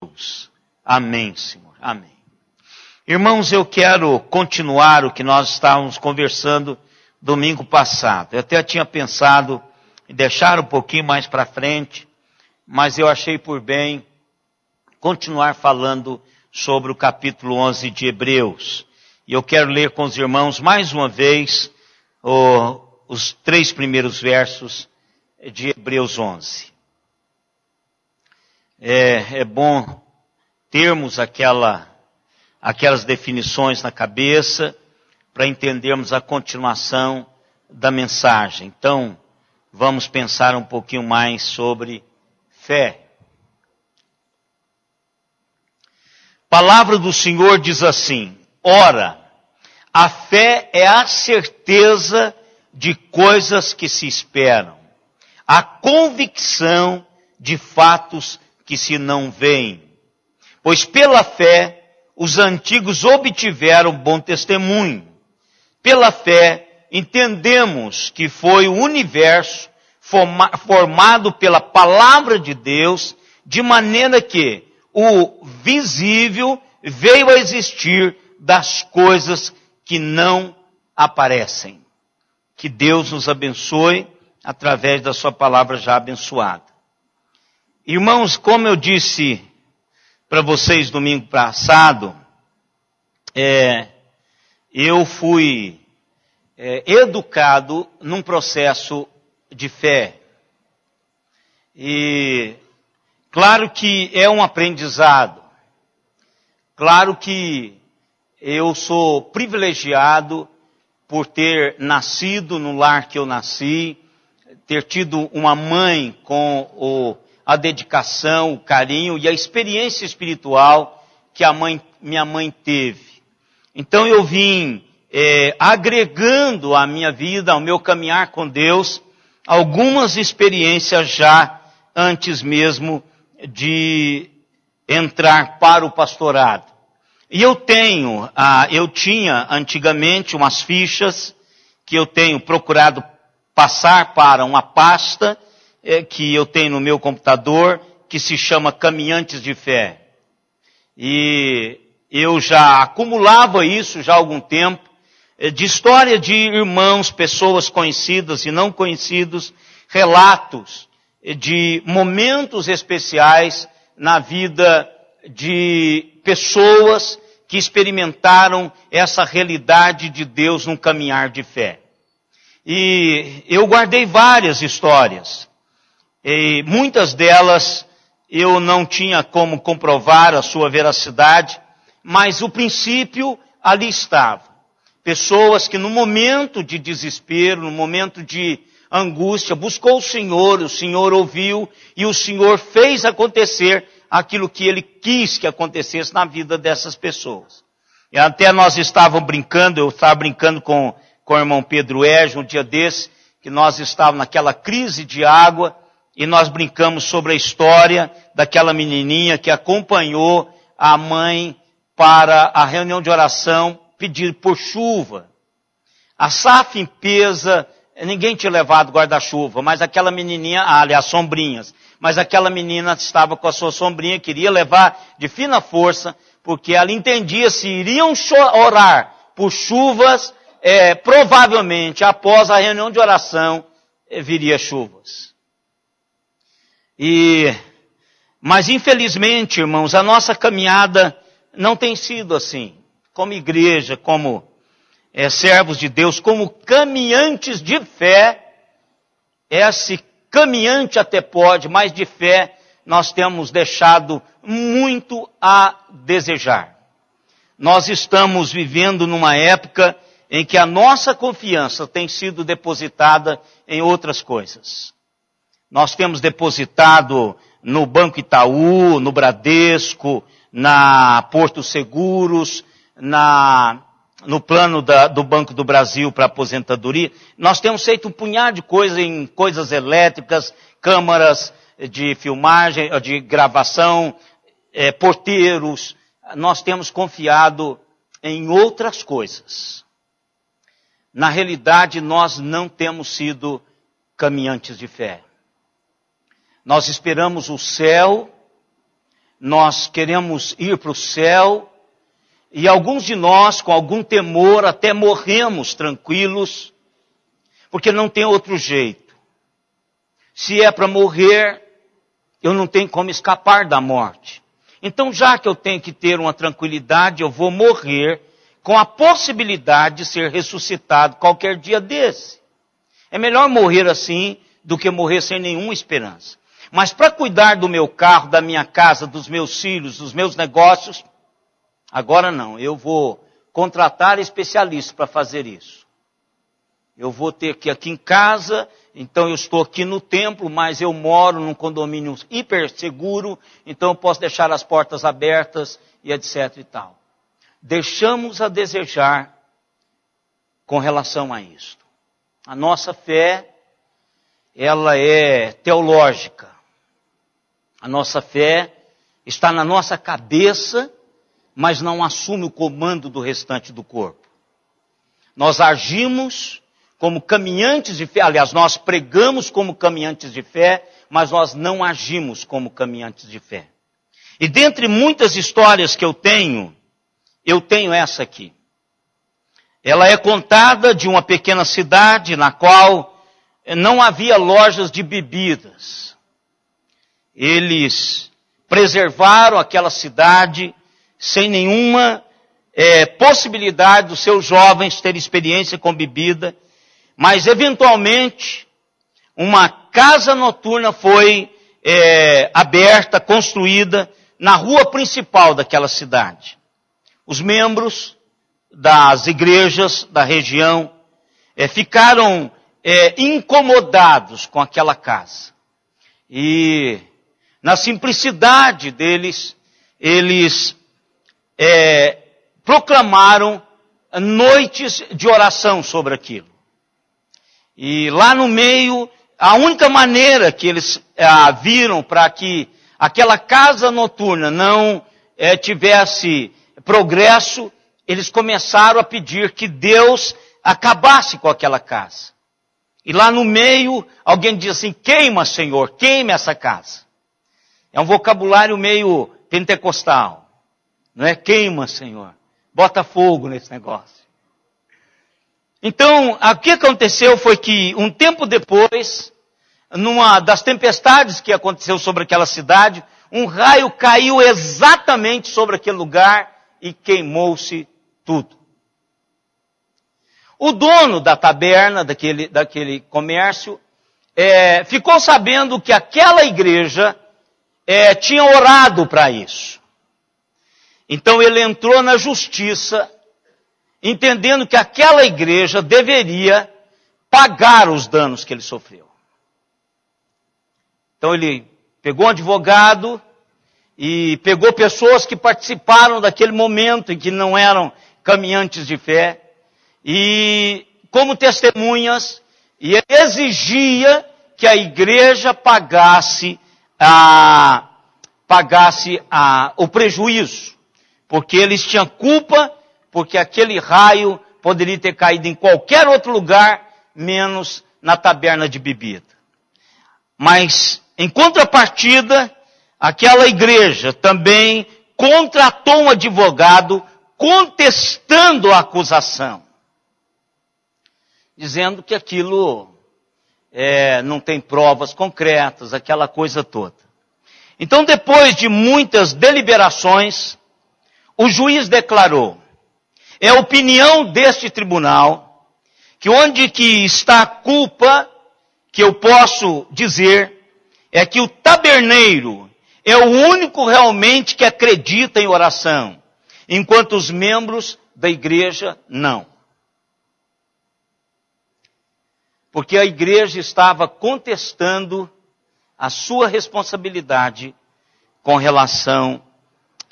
Deus. Amém, Senhor. Amém. Irmãos, eu quero continuar o que nós estávamos conversando domingo passado. Eu até tinha pensado em deixar um pouquinho mais para frente, mas eu achei por bem continuar falando sobre o capítulo 11 de Hebreus. E eu quero ler com os irmãos mais uma vez os 3 primeiros versos de Hebreus 11. É bom termos aquelas definições na cabeça para entendermos a continuação da mensagem. Então, vamos pensar um pouquinho mais sobre fé. A palavra do Senhor diz assim: ora, a fé é a certeza de coisas que se esperam, a convicção de fatos que se não veem. Pois pela fé os antigos obtiveram bom testemunho. Pela fé entendemos que foi o universo formado pela palavra de Deus, de maneira que o visível veio a existir das coisas que não aparecem. Que Deus nos abençoe através da sua palavra já abençoada. Irmãos, como eu disse para vocês domingo passado, eu fui educado num processo de fé. E claro que é um aprendizado. Claro que eu sou privilegiado por ter nascido no lar que eu nasci, ter tido uma mãe com a dedicação, o carinho e a experiência espiritual que minha mãe teve. Então eu vim agregando à minha vida, ao meu caminhar com Deus, algumas experiências já antes mesmo de entrar para o pastorado. E eu tinha antigamente umas fichas que eu tenho procurado passar para uma pasta que eu tenho no meu computador, que se chama Caminhantes de Fé. E eu já acumulava isso já há algum tempo, de história de irmãos, pessoas conhecidas e não conhecidos, relatos de momentos especiais na vida de pessoas que experimentaram essa realidade de Deus num caminhar de fé. E eu guardei várias histórias. E muitas delas eu não tinha como comprovar a sua veracidade, mas o princípio ali estava. Pessoas que no momento de desespero, no momento de angústia, buscou o Senhor ouviu e o Senhor fez acontecer aquilo que Ele quis que acontecesse na vida dessas pessoas. E até nós estávamos brincando, eu estava brincando com o irmão Pedro Égio um dia desse, que nós estávamos naquela crise de água, e nós brincamos sobre a história daquela menininha que acompanhou a mãe para a reunião de oração pedir por chuva. A safra em pesa, ninguém tinha levado guarda-chuva, mas aquela menininha, aliás, sombrinhas, mas aquela menina estava com a sua sombrinha, queria levar de fina força, porque ela entendia se iriam orar por chuvas, provavelmente após a reunião de oração viria chuvas. Mas infelizmente, irmãos, a nossa caminhada não tem sido assim. Como igreja, como servos de Deus, como caminhantes de fé, esse caminhante até pode, mas de fé nós temos deixado muito a desejar. Nós estamos vivendo numa época em que a nossa confiança tem sido depositada em outras coisas. Nós temos depositado no Banco Itaú, no Bradesco, na Porto Seguros, no plano do Banco do Brasil para aposentadoria. Nós temos feito um punhado de coisas em coisas elétricas, câmaras de filmagem, de gravação, porteiros. Nós temos confiado em outras coisas. Na realidade, nós não temos sido caminhantes de fé. Nós esperamos o céu nós queremos ir para o céu, e alguns de nós, com algum temor, até morremos tranquilos, porque não tem outro jeito. Se é para morrer, eu não tenho como escapar da morte. Então, já que eu tenho que ter uma tranquilidade, eu vou morrer com a possibilidade de ser ressuscitado qualquer dia desse. É melhor morrer assim do que morrer sem nenhuma esperança. Mas para cuidar do meu carro, da minha casa, dos meus filhos, dos meus negócios, agora não. Eu vou contratar especialistas para fazer isso. Eu vou ter que ir aqui em casa, então eu estou aqui no templo, mas eu moro num condomínio hiper seguro, então eu posso deixar as portas abertas e etc e tal. Deixamos a desejar com relação a isto. A nossa fé, ela é teológica. A nossa fé está na nossa cabeça, mas não assume o comando do restante do corpo. Nós agimos como caminhantes de fé, aliás, nós pregamos como caminhantes de fé, mas nós não agimos como caminhantes de fé. E dentre muitas histórias que eu tenho essa aqui. Ela é contada de uma pequena cidade na qual não havia lojas de bebidas. Eles preservaram aquela cidade sem nenhuma possibilidade dos seus jovens terem experiência com bebida, mas eventualmente uma casa noturna foi aberta, construída na rua principal daquela cidade. Os membros das igrejas da região ficaram incomodados com aquela casa. E na simplicidade deles, eles proclamaram noites de oração sobre aquilo. E lá no meio, a única maneira que eles viram para que aquela casa noturna não tivesse progresso, eles começaram a pedir que Deus acabasse com aquela casa. E lá no meio, alguém diz assim: queima, Senhor, queime essa casa. É um vocabulário meio pentecostal. Não é? Queima, Senhor. Bota fogo nesse negócio. Então, o que aconteceu foi que, um tempo depois, numa das tempestades que aconteceu sobre aquela cidade, um raio caiu exatamente sobre aquele lugar e queimou-se tudo. O dono da taberna, daquele comércio, ficou sabendo que aquela igreja tinha orado para isso. Então ele entrou na justiça, entendendo que aquela igreja deveria pagar os danos que ele sofreu. Então ele pegou um advogado e pegou pessoas que participaram daquele momento em que não eram caminhantes de fé, e como testemunhas, e ele exigia que a igreja pagasse o prejuízo, porque eles tinham culpa, porque aquele raio poderia ter caído em qualquer outro lugar, menos na taberna de bebida. Mas, em contrapartida, aquela igreja também contratou um advogado contestando a acusação, dizendo que aquilo não tem provas concretas, aquela coisa toda. Então, depois de muitas deliberações, o juiz declarou: é a opinião deste tribunal que onde que está a culpa, que eu posso dizer, é que o taberneiro é o único realmente que acredita em oração, enquanto os membros da igreja não. Porque a igreja estava contestando a sua responsabilidade com relação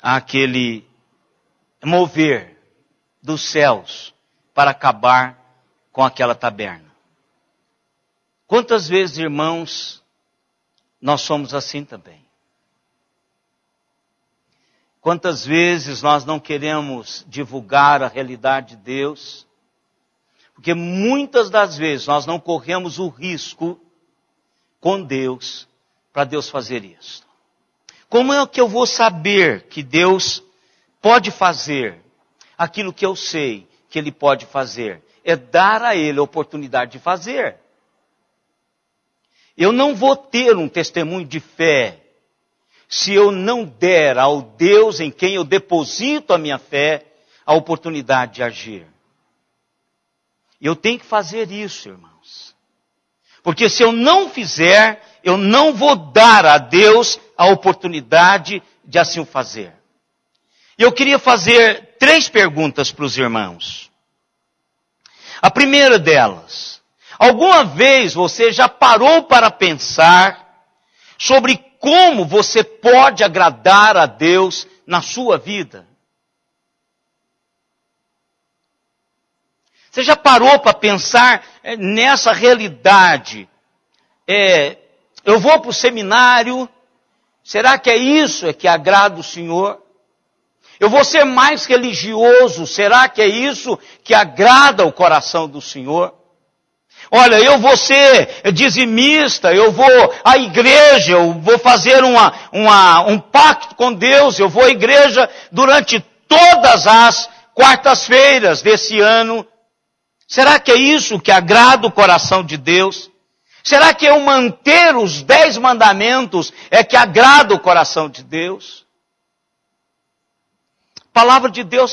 àquele mover dos céus para acabar com aquela taberna. Quantas vezes, irmãos, nós somos assim também? Quantas vezes nós não queremos divulgar a realidade de Deus? Porque muitas das vezes nós não corremos o risco com Deus para Deus fazer isso. Como é que eu vou saber que Deus pode fazer aquilo que eu sei que Ele pode fazer? É dar a Ele a oportunidade de fazer. Eu não vou ter um testemunho de fé se eu não der ao Deus em quem eu deposito a minha fé a oportunidade de agir. Eu tenho que fazer isso, irmãos. Porque se eu não fizer, eu não vou dar a Deus a oportunidade de assim o fazer. E eu queria fazer 3 perguntas para os irmãos. A primeira delas: alguma vez você já parou para pensar sobre como você pode agradar a Deus na sua vida? Você já parou para pensar nessa realidade? Eu vou para o seminário, será que é isso que agrada o Senhor? Eu vou ser mais religioso, será que é isso que agrada o coração do Senhor? Olha, eu vou ser dizimista, eu vou à igreja, eu vou fazer um pacto com Deus, eu vou à igreja durante todas as quartas-feiras desse ano. Será que é isso que agrada o coração de Deus? Será que eu manter os 10 mandamentos é que agrada o coração de Deus? A palavra de Deus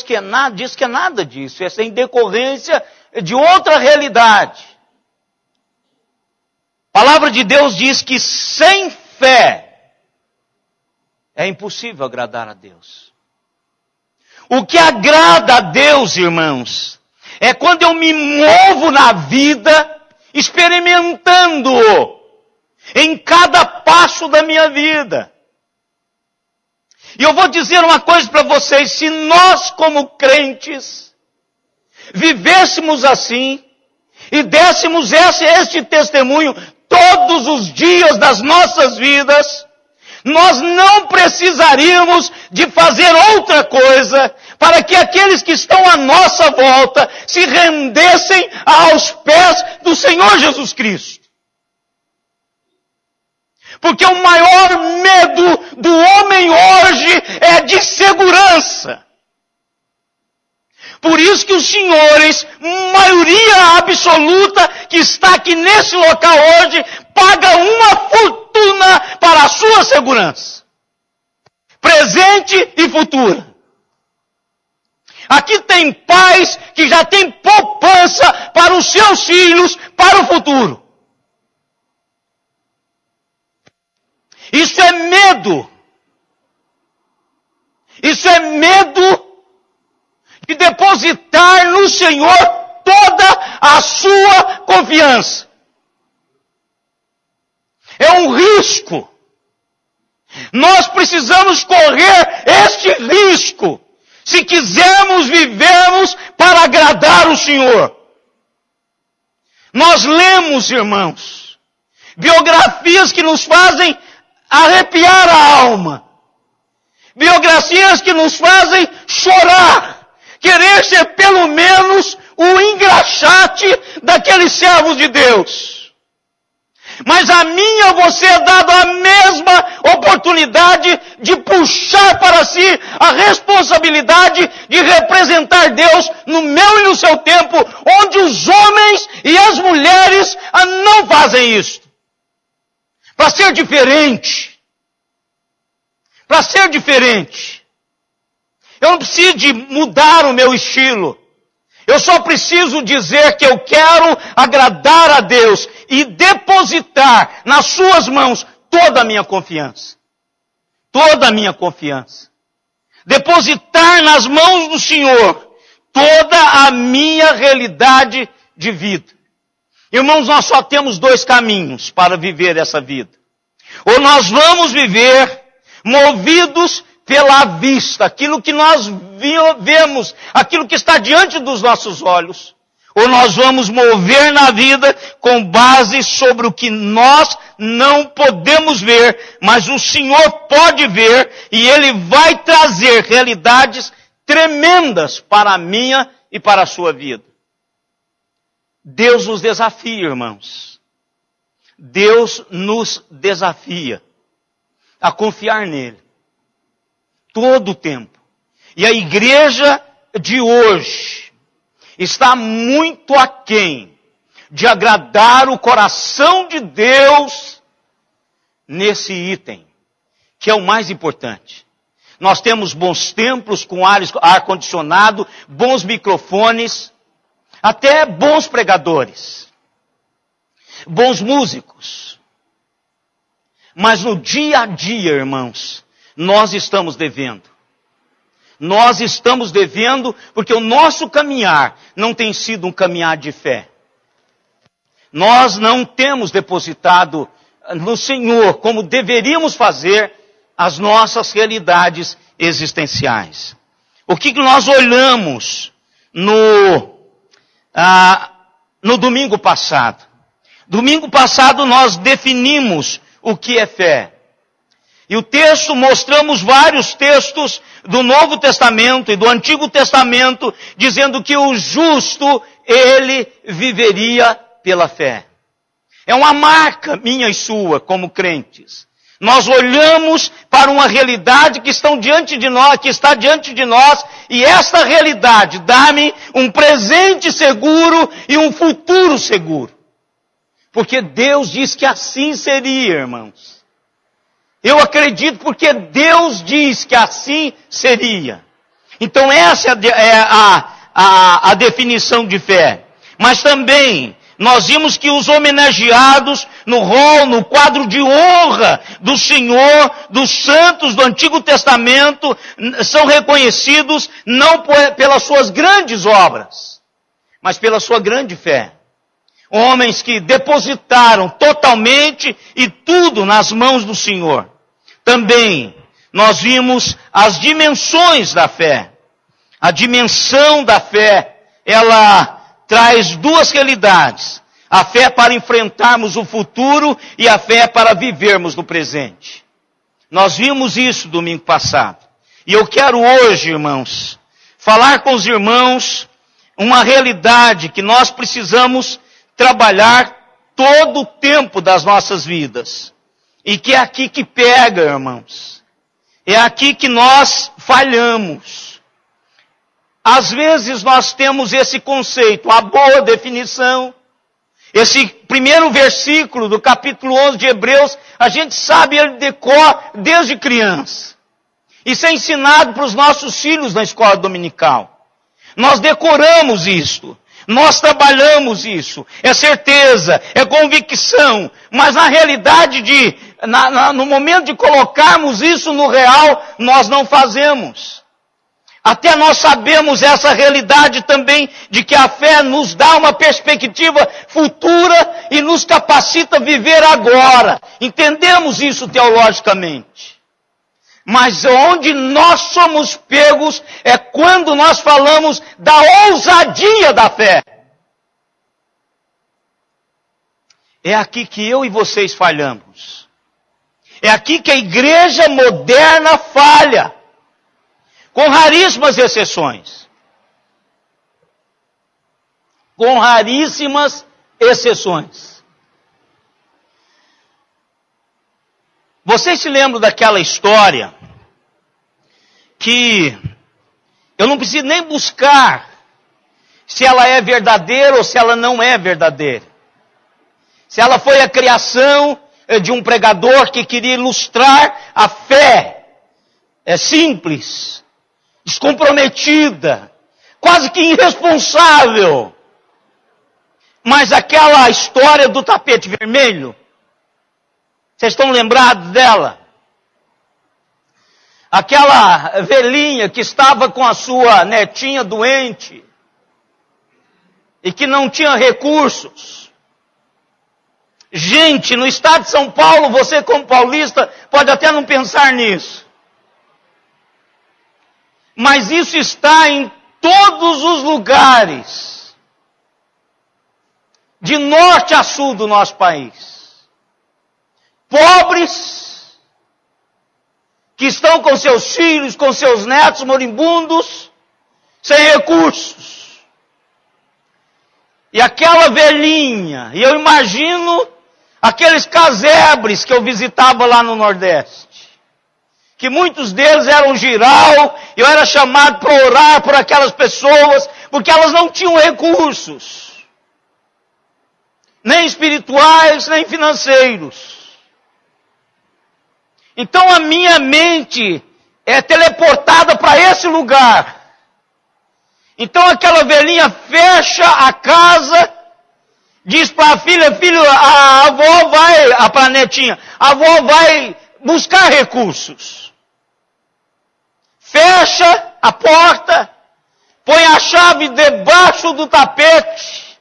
diz que é nada disso, é em decorrência de outra realidade. A palavra de Deus diz que sem fé é impossível agradar a Deus. O que agrada a Deus, irmãos, é quando eu me movo na vida experimentando-o em cada passo da minha vida. E eu vou dizer uma coisa para vocês: se nós como crentes vivêssemos assim e dessemos este testemunho todos os dias das nossas vidas, nós não precisaríamos de fazer outra coisa para que aqueles que estão à nossa volta se rendessem aos pés do Senhor Jesus Cristo. Porque o maior medo do homem hoje é de segurança. Por isso que os senhores, maioria absoluta que está aqui nesse local hoje, paga uma fortuna para a sua segurança. Presente e futura. Aqui tem pais que já têm poupança para os seus filhos, para o futuro. Isso é medo. Isso é medo de depositar no Senhor toda a sua confiança. É um risco. Nós precisamos correr este risco se quisermos vivermos para agradar o Senhor. Nós lemos, irmãos, biografias que nos fazem arrepiar a alma. Biografias que nos fazem chorar. Querer ser pelo menos o engraxate daqueles servos de Deus. Mas a mim e a você é dada a mesma oportunidade de puxar para si a responsabilidade de representar Deus no meu e no seu tempo, onde os homens e as mulheres não fazem isso. Para ser diferente. Para ser diferente. Eu não preciso de mudar o meu estilo. Eu só preciso dizer que eu quero agradar a Deus e depositar nas suas mãos toda a minha confiança. Toda a minha confiança. Depositar nas mãos do Senhor toda a minha realidade de vida. Irmãos, nós só temos 2 caminhos para viver essa vida. Ou nós vamos viver movidos pela vista, aquilo que nós vemos, aquilo que está diante dos nossos olhos. Ou nós vamos mover na vida com base sobre o que nós não podemos ver, mas o Senhor pode ver, e Ele vai trazer realidades tremendas para a minha e para a sua vida. Deus nos desafia, irmãos. Deus nos desafia a confiar nele. Todo o tempo. E a igreja de hoje está muito aquém de agradar o coração de Deus nesse item, que é o mais importante. Nós temos bons templos com ar-condicionado, bons microfones, até bons pregadores, bons músicos. Mas no dia a dia, irmãos, nós estamos devendo. Nós estamos devendo porque o nosso caminhar não tem sido um caminhar de fé. Nós não temos depositado no Senhor, como deveríamos fazer, as nossas realidades existenciais. O que nós olhamos no domingo passado? Domingo passado nós definimos o que é fé. E o texto, mostramos vários textos do Novo Testamento e do Antigo Testamento, dizendo que o justo, ele viveria pela fé. É uma marca minha e sua, como crentes. Nós olhamos para uma realidade que está diante de nós, e esta realidade dá-me um presente seguro e um futuro seguro. Porque Deus diz que assim seria, irmãos. Eu acredito porque Deus diz que assim seria. Então essa é a definição de fé. Mas também nós vimos que os homenageados no quadro de honra do Senhor, dos santos do Antigo Testamento, são reconhecidos não pelas suas grandes obras, mas pela sua grande fé. Homens que depositaram totalmente e tudo nas mãos do Senhor. Também nós vimos as dimensões da fé. A dimensão da fé, ela traz duas realidades. A fé para enfrentarmos o futuro e a fé para vivermos no presente. Nós vimos isso domingo passado. E eu quero hoje, irmãos, falar com os irmãos uma realidade que nós precisamos trabalhar todo o tempo das nossas vidas. E que é aqui que pega, irmãos. É aqui que nós falhamos. Às vezes nós temos esse conceito, a boa definição. Esse primeiro versículo do capítulo 11 de Hebreus, a gente sabe ele de cor desde criança. Isso é ensinado para os nossos filhos na escola dominical. Nós decoramos isto. Nós trabalhamos isso. É certeza, é convicção. Mas na realidade no momento de colocarmos isso no real, nós não fazemos. Até nós sabemos essa realidade também de que a fé nos dá uma perspectiva futura e nos capacita a viver agora. Entendemos isso teologicamente. Mas onde nós somos pegos é quando nós falamos da ousadia da fé. É aqui que eu e vocês falhamos. É aqui que a igreja moderna falha. Com raríssimas exceções. Com raríssimas exceções. Vocês se lembram daquela história que eu não preciso nem buscar se ela é verdadeira ou se ela não é verdadeira. Se ela foi a criação de um pregador que queria ilustrar a fé. É simples, descomprometida, quase que irresponsável. Mas aquela história do tapete vermelho, vocês estão lembrados dela? Aquela velhinha que estava com a sua netinha doente e que não tinha recursos. Gente, no estado de São Paulo, você como paulista pode até não pensar nisso. Mas isso está em todos os lugares, de norte a sul do nosso país. Pobres, que estão com seus filhos, com seus netos moribundos, sem recursos. E aquela velhinha, e eu imagino aqueles casebres que eu visitava lá no Nordeste, que muitos deles eram giral, eu era chamado para orar por aquelas pessoas, porque elas não tinham recursos, nem espirituais, nem financeiros. Então a minha mente é teleportada para esse lugar. Então aquela velhinha fecha a casa, diz para a filha, filho, a avó vai, para a netinha, a avó vai buscar recursos. Fecha a porta, põe a chave debaixo do tapete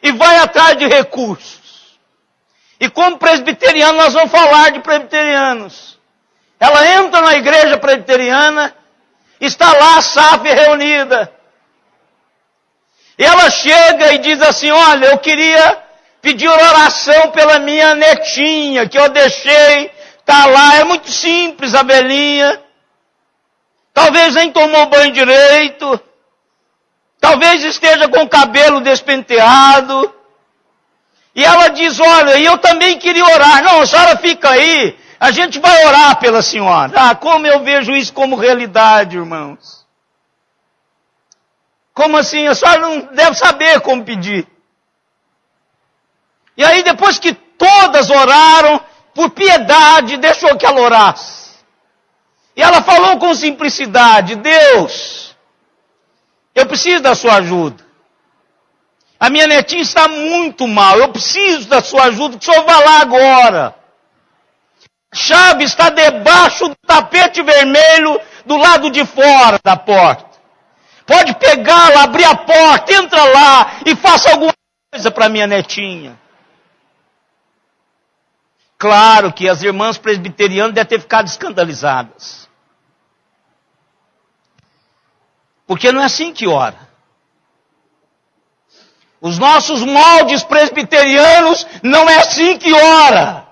e vai atrás de recursos. E como presbiteriano, nós vamos falar de presbiterianos. Ela entra na igreja presbiteriana, está lá a SAF reunida. E ela chega e diz assim, olha, eu queria pedir oração pela minha netinha, que eu deixei, tá lá, é muito simples a velhinha. Talvez nem tomou banho direito. Talvez esteja com o cabelo despenteado. E ela diz, olha, eu também queria orar. Não, a senhora fica aí, a gente vai orar pela senhora. Ah, como eu vejo isso como realidade, irmãos. Como assim? A senhora não deve saber como pedir. E aí depois que todas oraram, por piedade, deixou que ela orasse. E ela falou com simplicidade, Deus, eu preciso da sua ajuda. A minha netinha está muito mal, eu preciso da sua ajuda, que o senhor vá lá agora. A chave está debaixo do tapete vermelho do lado de fora da porta. Pode pegá-la, abrir a porta, entra lá e faça alguma coisa para minha netinha. Claro que as irmãs presbiterianas devem ter ficado escandalizadas. Porque não é assim que ora. Os nossos moldes presbiterianos não é assim que ora.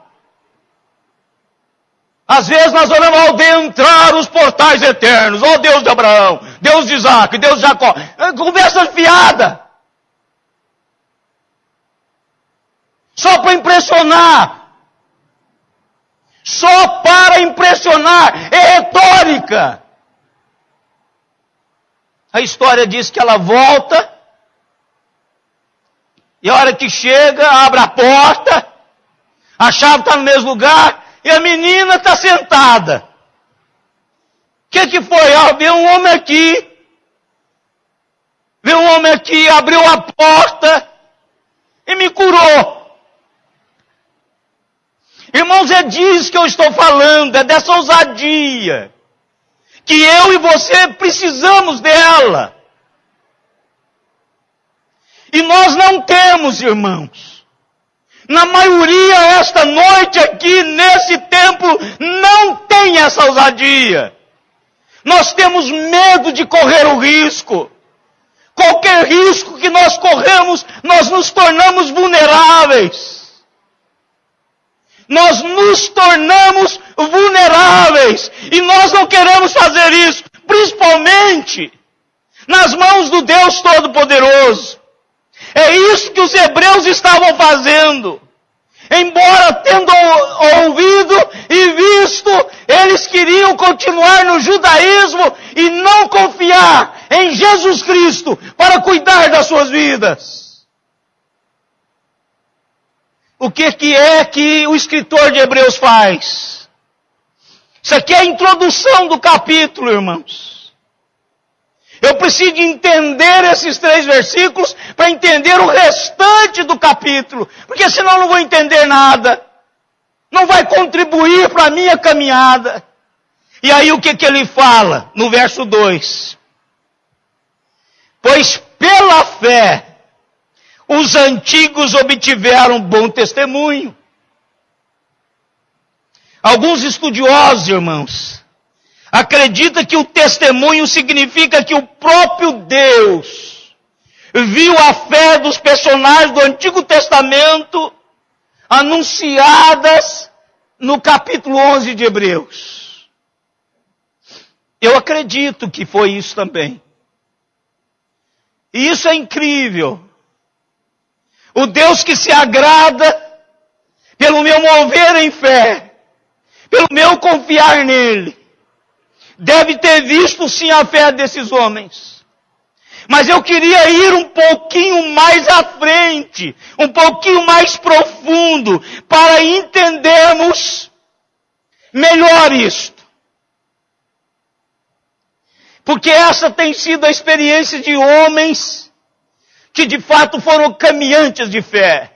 Às vezes nós oramos ao adentrar os portais eternos. Ó Deus de Abraão, Deus de Isaac, Deus de Jacó. Conversa fiada. Só para impressionar. Só para impressionar. É retórica. A história diz que ela volta. E a hora que chega, abre a porta. A chave está no mesmo lugar. E a menina está sentada. O que foi? Ah, veio um homem aqui. Veio um homem aqui, abriu a porta e me curou. Irmãos, é disso que eu estou falando, é dessa ousadia. Que eu e você precisamos dela. E nós não temos, irmãos. Na maioria, esta noite aqui, nesse templo, não tem essa ousadia. Nós temos medo de correr o risco. Qualquer risco que nós corremos, nós nos tornamos vulneráveis. Nós nos tornamos vulneráveis. E nós não queremos fazer isso, principalmente nas mãos do Deus Todo-Poderoso. É isso que os hebreus estavam fazendo. Embora tendo ouvido e visto, eles queriam continuar no judaísmo e não confiar em Jesus Cristo para cuidar das suas vidas. O que é que o escritor de Hebreus faz? Isso aqui é a introdução do capítulo, irmãos. Eu preciso entender esses 3 versículos para entender o restante do capítulo. Porque senão eu não vou entender nada. Não vai contribuir para a minha caminhada. E aí o que ele fala no verso 2? Pois pela fé os antigos obtiveram bom testemunho. Alguns estudiosos, irmãos, acredita que o testemunho significa que o próprio Deus viu a fé dos personagens do Antigo Testamento anunciadas no capítulo 11 de Hebreus. Eu acredito que foi isso também. E isso é incrível. O Deus que se agrada pelo meu mover em fé, pelo meu confiar nele. Deve ter visto sim a fé desses homens. Mas eu queria ir um pouquinho mais à frente, um pouquinho mais profundo, para entendermos melhor isto. Porque essa tem sido a experiência de homens que de fato foram caminhantes de fé.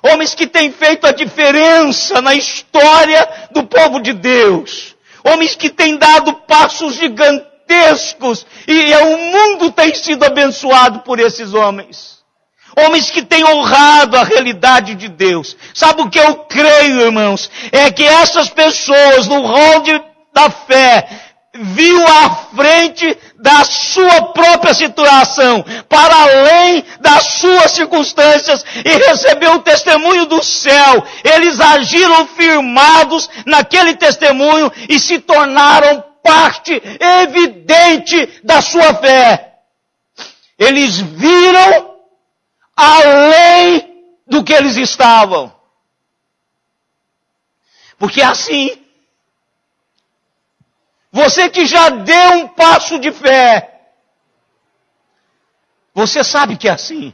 Homens que têm feito a diferença na história do povo de Deus. Homens que têm dado passos gigantescos e o mundo tem sido abençoado por esses homens. Homens que têm honrado a realidade de Deus. Sabe o que eu creio, irmãos? É que essas pessoas no rol da fé viu à frente da sua própria situação, para além das suas circunstâncias, e recebeu o testemunho do céu. Eles agiram firmados naquele testemunho e se tornaram parte evidente da sua fé. Eles viram além do que eles estavam. Porque assim, você que já deu um passo de fé, você sabe que é assim.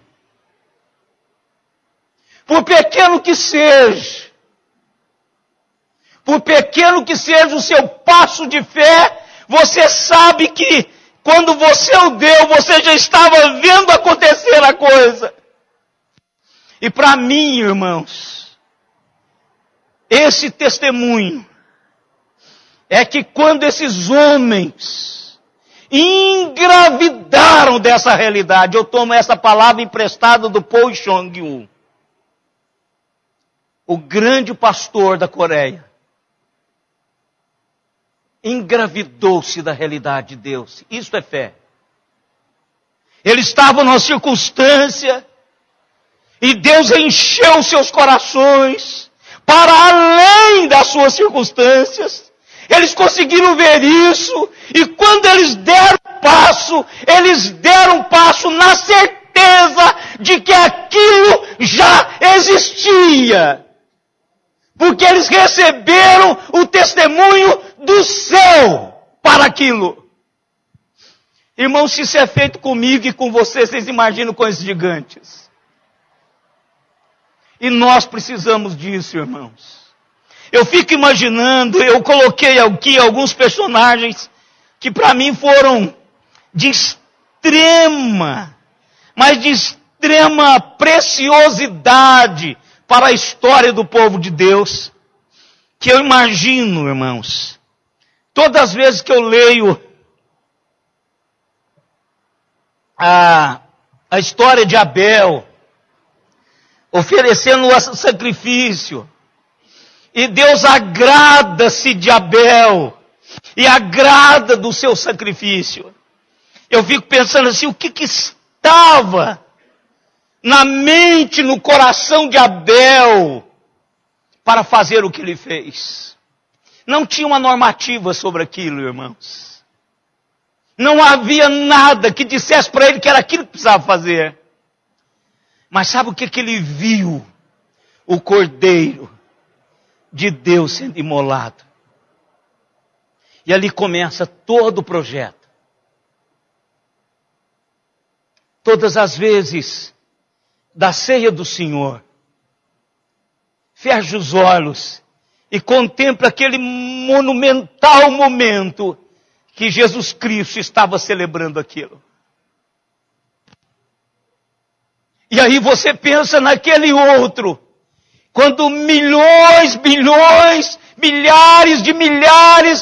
Por pequeno que seja o seu passo de fé, você sabe que quando você o deu, você já estava vendo acontecer a coisa. E para mim, irmãos, esse testemunho é que quando esses homens engravidaram dessa realidade, eu tomo essa palavra emprestada do Paul Chung-Yu, o grande pastor da Coreia, engravidou-se da realidade de Deus. Isso é fé. Ele estava numa circunstância e Deus encheu seus corações para além das suas circunstâncias. Eles conseguiram ver isso, e quando eles deram passo na certeza de que aquilo já existia. Porque eles receberam o testemunho do céu para aquilo. Irmãos, se isso é feito comigo e com vocês imaginam coisas gigantes. E nós precisamos disso, irmãos. Eu fico imaginando, eu coloquei aqui alguns personagens que para mim foram de extrema preciosidade para a história do povo de Deus. Que eu imagino, irmãos, todas as vezes que eu leio a história de Abel, oferecendo o sacrifício, e Deus agrada-se de Abel, e agrada do seu sacrifício. Eu fico pensando assim, o que estava na mente, no coração de Abel, para fazer o que ele fez? Não tinha uma normativa sobre aquilo, irmãos. Não havia nada que dissesse para ele que era aquilo que precisava fazer. Mas sabe o que ele viu? O Cordeiro de Deus sendo imolado. E ali começa todo o projeto. Todas as vezes da ceia do Senhor, fecha os olhos e contempla aquele monumental momento que Jesus Cristo estava celebrando aquilo. E aí você pensa naquele outro, quando milhares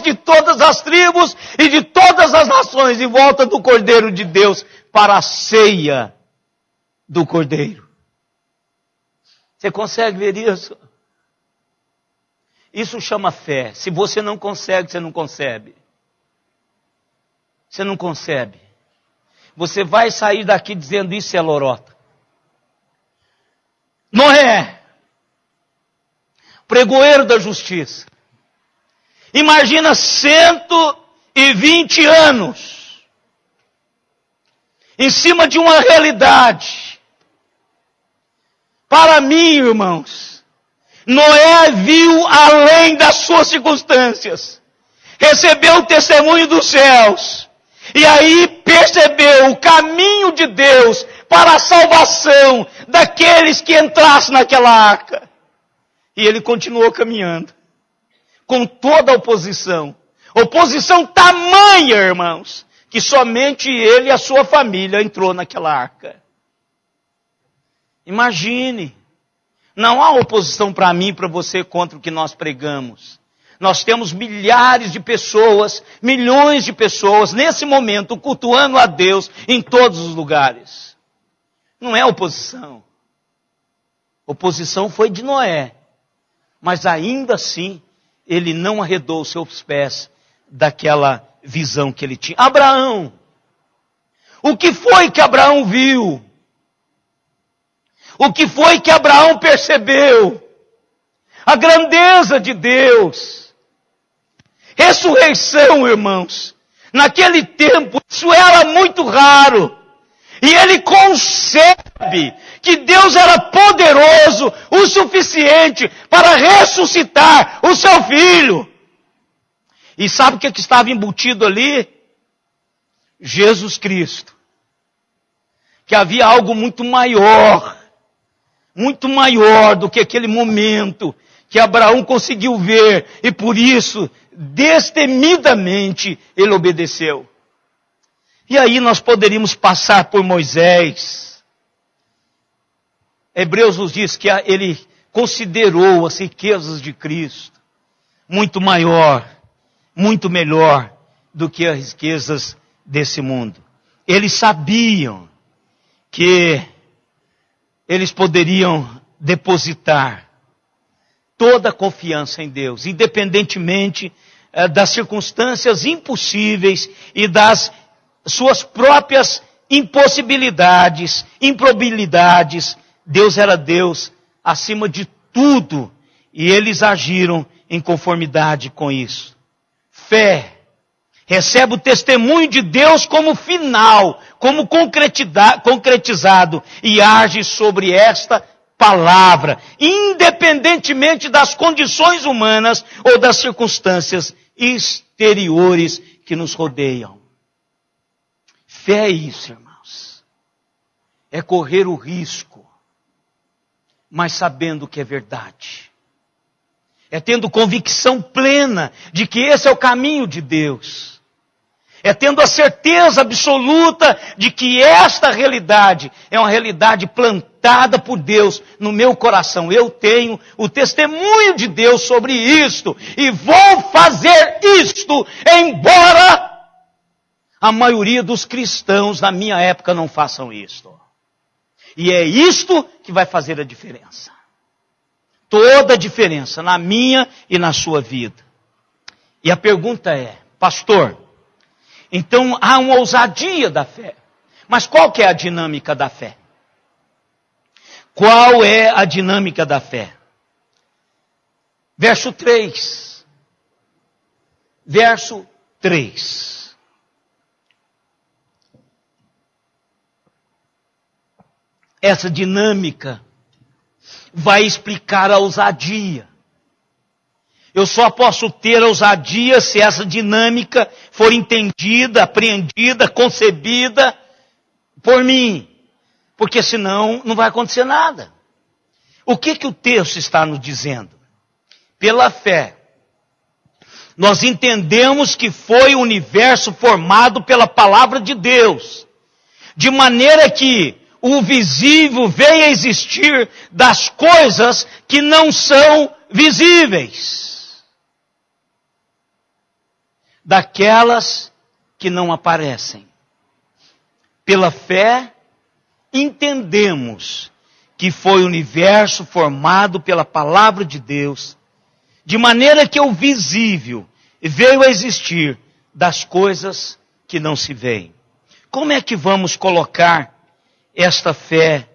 de todas as tribos e de todas as nações em volta do Cordeiro de Deus para a ceia do Cordeiro. Você consegue ver isso? Isso chama fé. Se você não consegue, você não concebe. Você não concebe. Você vai sair daqui dizendo isso é lorota. Noé, pregoeiro da justiça. Imagina 120 anos em cima de uma realidade. Para mim, irmãos, Noé viu além das suas circunstâncias. Recebeu o testemunho dos céus. E aí percebeu o caminho de Deus para a salvação daqueles que entrassem naquela arca. E ele continuou caminhando. Com toda a oposição. Oposição tamanha, irmãos, que somente ele e a sua família entrou naquela arca. Imagine. Não há oposição para mim e para você contra o que nós pregamos. Nós temos milhares de pessoas, milhões de pessoas, nesse momento, cultuando a Deus em todos os lugares. Não é oposição. Oposição foi de Noé. Mas ainda assim, ele não arredou os seus pés daquela visão que ele tinha. Abraão. O que foi que Abraão viu? O que foi que Abraão percebeu? A grandeza de Deus. Ressurreição, irmãos. Naquele tempo, isso era muito raro. E ele concebe que Deus era poderoso o suficiente para ressuscitar o seu filho. E sabe o que estava embutido ali? Jesus Cristo. Que havia algo muito maior do que aquele momento que Abraão conseguiu ver, e por isso, destemidamente, ele obedeceu. E aí nós poderíamos passar por Moisés. Hebreus nos diz que ele considerou as riquezas de Cristo muito maior, muito melhor do que as riquezas desse mundo. Eles sabiam que eles poderiam depositar toda a confiança em Deus, independentemente das circunstâncias impossíveis e das suas próprias impossibilidades, improbabilidades. Deus era Deus acima de tudo, e eles agiram em conformidade com isso. Fé recebe o testemunho de Deus como final, como concretizado, e age sobre esta palavra, independentemente das condições humanas ou das circunstâncias exteriores que nos rodeiam. Fé é isso, irmãos. É correr o risco, mas sabendo que é verdade. É tendo convicção plena de que esse é o caminho de Deus. É tendo a certeza absoluta de que esta realidade é uma realidade plantada por Deus no meu coração. Eu tenho o testemunho de Deus sobre isto. E vou fazer isto, embora a maioria dos cristãos na minha época não façam isto. E é isto que vai fazer a diferença. Toda a diferença na minha e na sua vida. E a pergunta é, pastor, então há uma ousadia da fé. Mas qual que é a dinâmica da fé? Qual é a dinâmica da fé? Verso 3. Verso 3. Essa dinâmica vai explicar a ousadia. Eu só posso ter ousadia se essa dinâmica for entendida, apreendida, concebida por mim. Porque senão não vai acontecer nada. O que o texto está nos dizendo? Pela fé, nós entendemos que foi o universo formado pela palavra de Deus. De maneira que o visível veio a existir das coisas que não são visíveis. Daquelas que não aparecem. Pela fé, entendemos que foi o universo formado pela palavra de Deus, de maneira que o visível veio a existir das coisas que não se veem. Como é que vamos colocar esta fé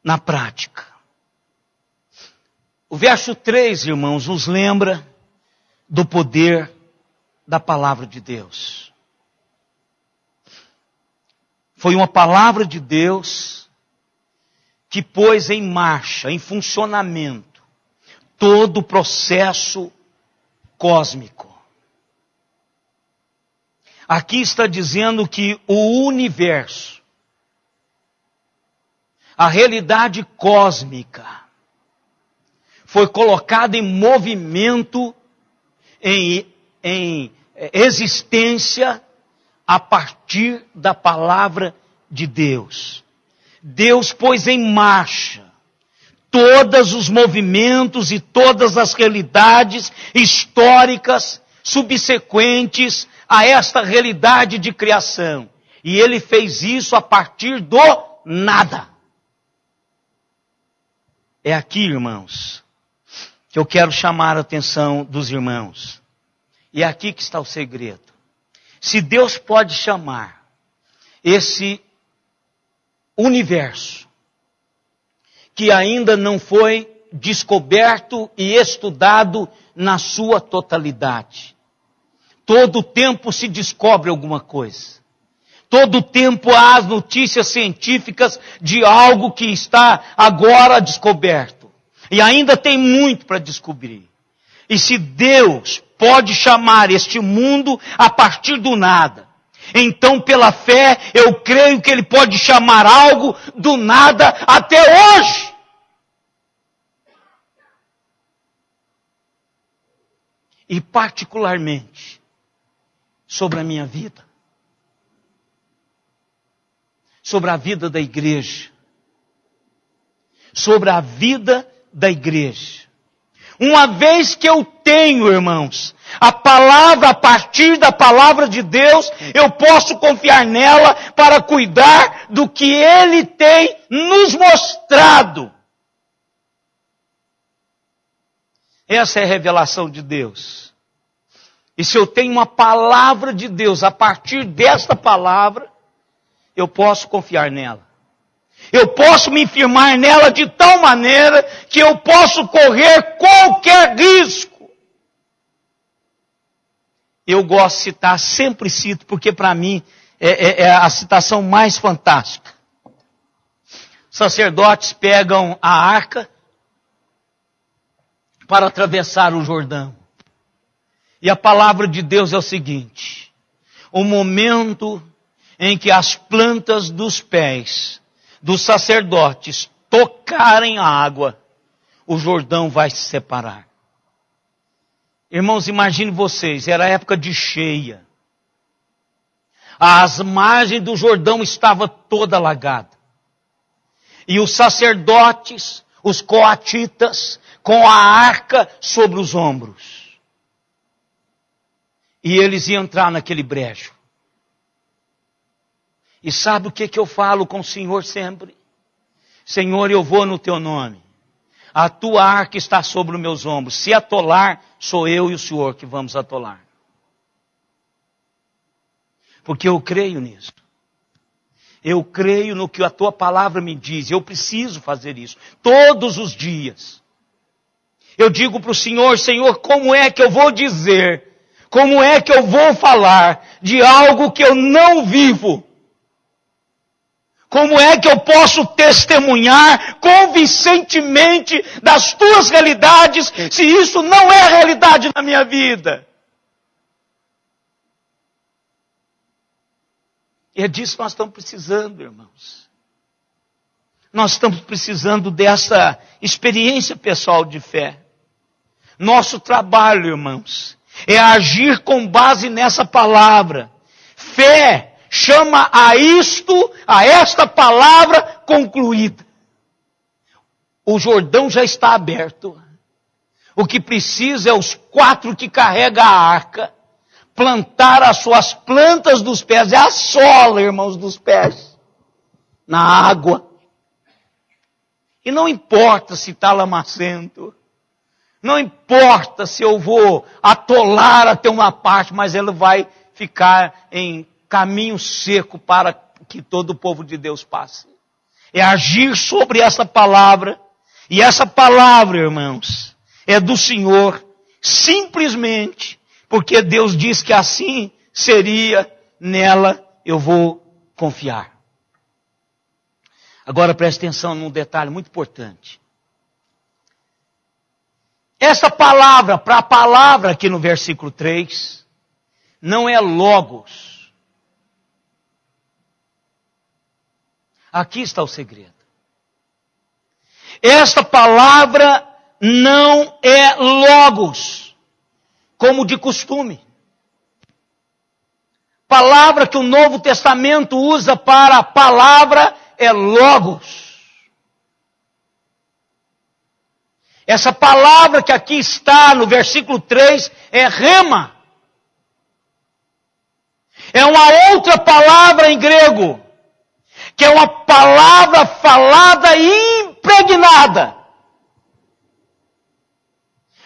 na prática? O verso 3, irmãos, nos lembra do poder da palavra de Deus. Foi uma palavra de Deus que pôs em marcha, em funcionamento, todo o processo cósmico. Aqui está dizendo que o universo, a realidade cósmica, foi colocada em movimento, em existência, a partir da palavra de Deus. Deus pôs em marcha todos os movimentos e todas as realidades históricas subsequentes a esta realidade de criação. E Ele fez isso a partir do nada. É aqui, irmãos, que eu quero chamar a atenção dos irmãos. E é aqui que está o segredo. Se Deus pode chamar esse universo, que ainda não foi descoberto e estudado na sua totalidade. Todo tempo se descobre alguma coisa. Todo tempo há as notícias científicas de algo que está agora descoberto. E ainda tem muito para descobrir. E se Deus pode chamar este mundo a partir do nada, então pela fé eu creio que Ele pode chamar algo do nada até hoje. E particularmente sobre a minha vida. Sobre a vida da igreja. Sobre a vida da igreja. Uma vez que eu tenho, irmãos, a palavra, a partir da palavra de Deus, eu posso confiar nela para cuidar do que Ele tem nos mostrado. Essa é a revelação de Deus. E se eu tenho uma palavra de Deus, a partir desta palavra, eu posso confiar nela. Eu posso me firmar nela de tal maneira que eu posso correr qualquer risco. Eu gosto de citar, sempre cito, porque para mim é a citação mais fantástica. Sacerdotes pegam a arca para atravessar o Jordão. E a palavra de Deus é o seguinte: o momento em que as plantas dos pés dos sacerdotes tocarem a água, o Jordão vai se separar. Irmãos, imagine vocês, era época de cheia. As margens do Jordão estavam toda alagada. E os sacerdotes, os coatitas, com a arca sobre os ombros. E eles iam entrar naquele brejo. E sabe o que eu falo com o Senhor sempre? Senhor, eu vou no teu nome. A tua arca está sobre os meus ombros. Se atolar, sou eu e o Senhor que vamos atolar. Porque eu creio nisso. Eu creio no que a tua palavra me diz. Eu preciso fazer isso. Todos os dias. Eu digo para o Senhor, Senhor, como é que eu vou dizer? Como é que eu vou falar de algo que eu não vivo? Como é que eu posso testemunhar convincentemente das tuas realidades, se isso não é realidade na minha vida? E é disso que nós estamos precisando, irmãos. Nós estamos precisando dessa experiência pessoal de fé. Nosso trabalho, irmãos, é agir com base nessa palavra. Fé chama a esta palavra concluída. O Jordão já está aberto. O que precisa é os 4 que carregam a arca plantar as suas plantas dos pés. É a sola, irmãos, dos pés. Na água. E não importa se está lamacento. Não importa se eu vou atolar até uma parte, mas ela vai ficar em caminho seco para que todo o povo de Deus passe. É agir sobre essa palavra. E essa palavra, irmãos, é do Senhor, simplesmente porque Deus diz que assim seria, nela eu vou confiar. Agora preste atenção num detalhe muito importante. Essa palavra, para a palavra aqui no versículo 3, não é logos. Aqui está o segredo. Esta palavra não é logos, como de costume. Palavra que o Novo Testamento usa para a palavra é logos. Essa palavra que aqui está no versículo 3 é rema. É uma outra palavra em grego, que é uma palavra falada e impregnada.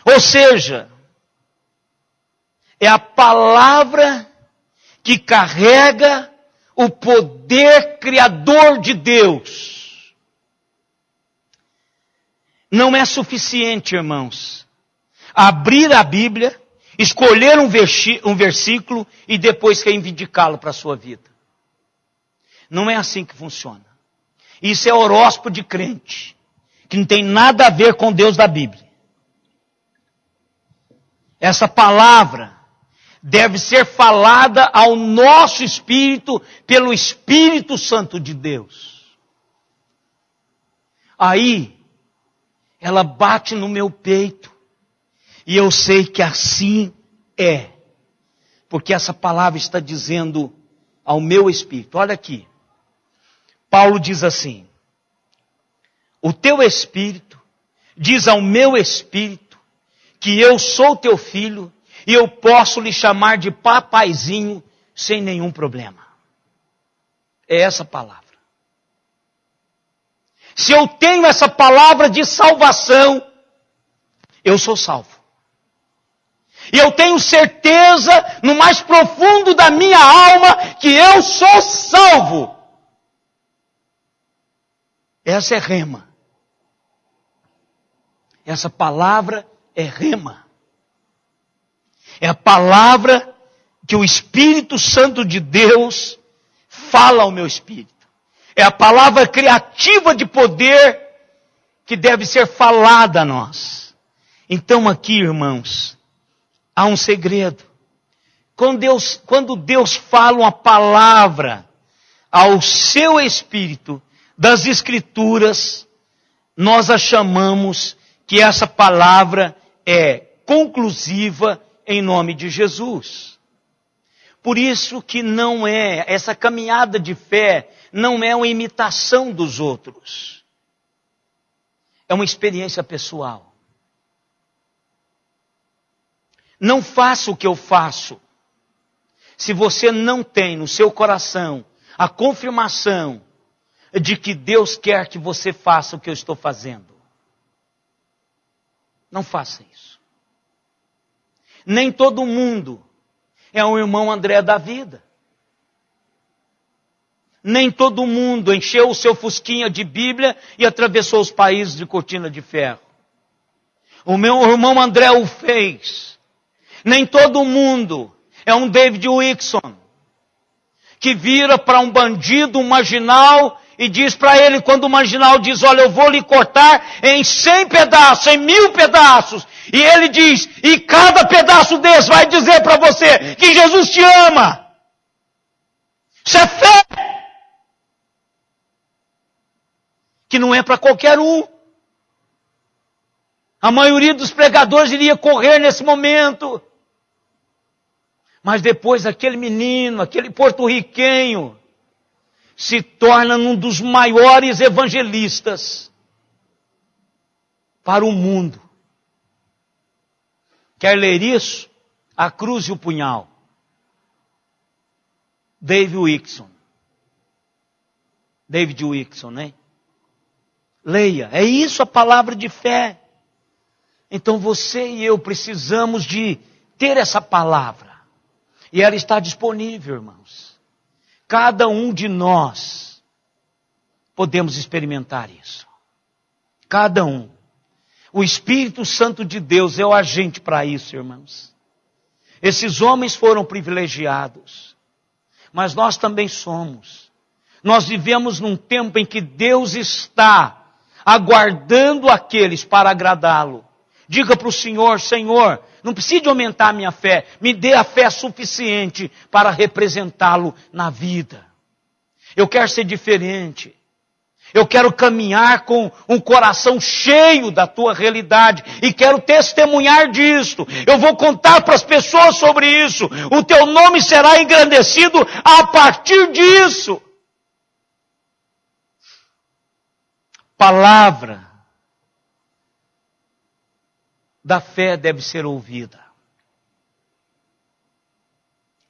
Ou seja, é a palavra que carrega o poder criador de Deus. Não é suficiente, irmãos, abrir a Bíblia, escolher um versículo e depois reivindicá-lo para a sua vida. Não é assim que funciona. Isso é horóscopo de crente, que não tem nada a ver com Deus da Bíblia. Essa palavra deve ser falada ao nosso espírito pelo Espírito Santo de Deus. Aí, ela bate no meu peito e eu sei que assim é. Porque essa palavra está dizendo ao meu espírito. Olha aqui. Paulo diz assim: o teu espírito diz ao meu espírito que eu sou teu filho e eu posso lhe chamar de papaizinho sem nenhum problema. É essa palavra. Se eu tenho essa palavra de salvação, eu sou salvo. E eu tenho certeza, no mais profundo da minha alma, que eu sou salvo. Essa é rema. Essa palavra é rema. É a palavra que o Espírito Santo de Deus fala ao meu espírito. É a palavra criativa de poder que deve ser falada a nós. Então aqui, irmãos, há um segredo. Quando Deus fala uma palavra ao seu espírito das Escrituras, nós a chamamos que essa palavra é conclusiva em nome de Jesus. Por isso que não é, essa caminhada de fé não é uma imitação dos outros. É uma experiência pessoal. Não faça o que eu faço se você não tem no seu coração a confirmação de que Deus quer que você faça o que eu estou fazendo. Não faça isso. Nem todo mundo é um irmão André da vida. Nem todo mundo encheu o seu fusquinha de Bíblia e atravessou os países de cortina de ferro. O meu irmão André o fez. Nem todo mundo é um David Wilkerson, que vira para um bandido, um marginal, e diz para ele, quando o marginal diz, olha, eu vou lhe cortar em 100 pedaços, em 1000 pedaços. E ele diz, e cada pedaço desse vai dizer para você que Jesus te ama. Isso é fé. Que não é para qualquer um. A maioria dos pregadores iria correr nesse momento. Mas depois aquele menino, aquele porto-riquenho, se torna um dos maiores evangelistas para o mundo. Quer ler isso? A cruz e o punhal. David Wilkerson, né? Leia, é isso a palavra de fé. Então você e eu precisamos de ter essa palavra. E ela está disponível, irmãos. Cada um de nós podemos experimentar isso. Cada um. O Espírito Santo de Deus é o agente para isso, irmãos. Esses homens foram privilegiados. Mas nós também somos. Nós vivemos num tempo em que Deus está aguardando aqueles para agradá-lo. Diga para o Senhor, Senhor, não precisa aumentar a minha fé, me dê a fé suficiente para representá-lo na vida. Eu quero ser diferente. Eu quero caminhar com um coração cheio da tua realidade e quero testemunhar disto. Eu vou contar para as pessoas sobre isso. O teu nome será engrandecido a partir disso. Palavra da fé deve ser ouvida.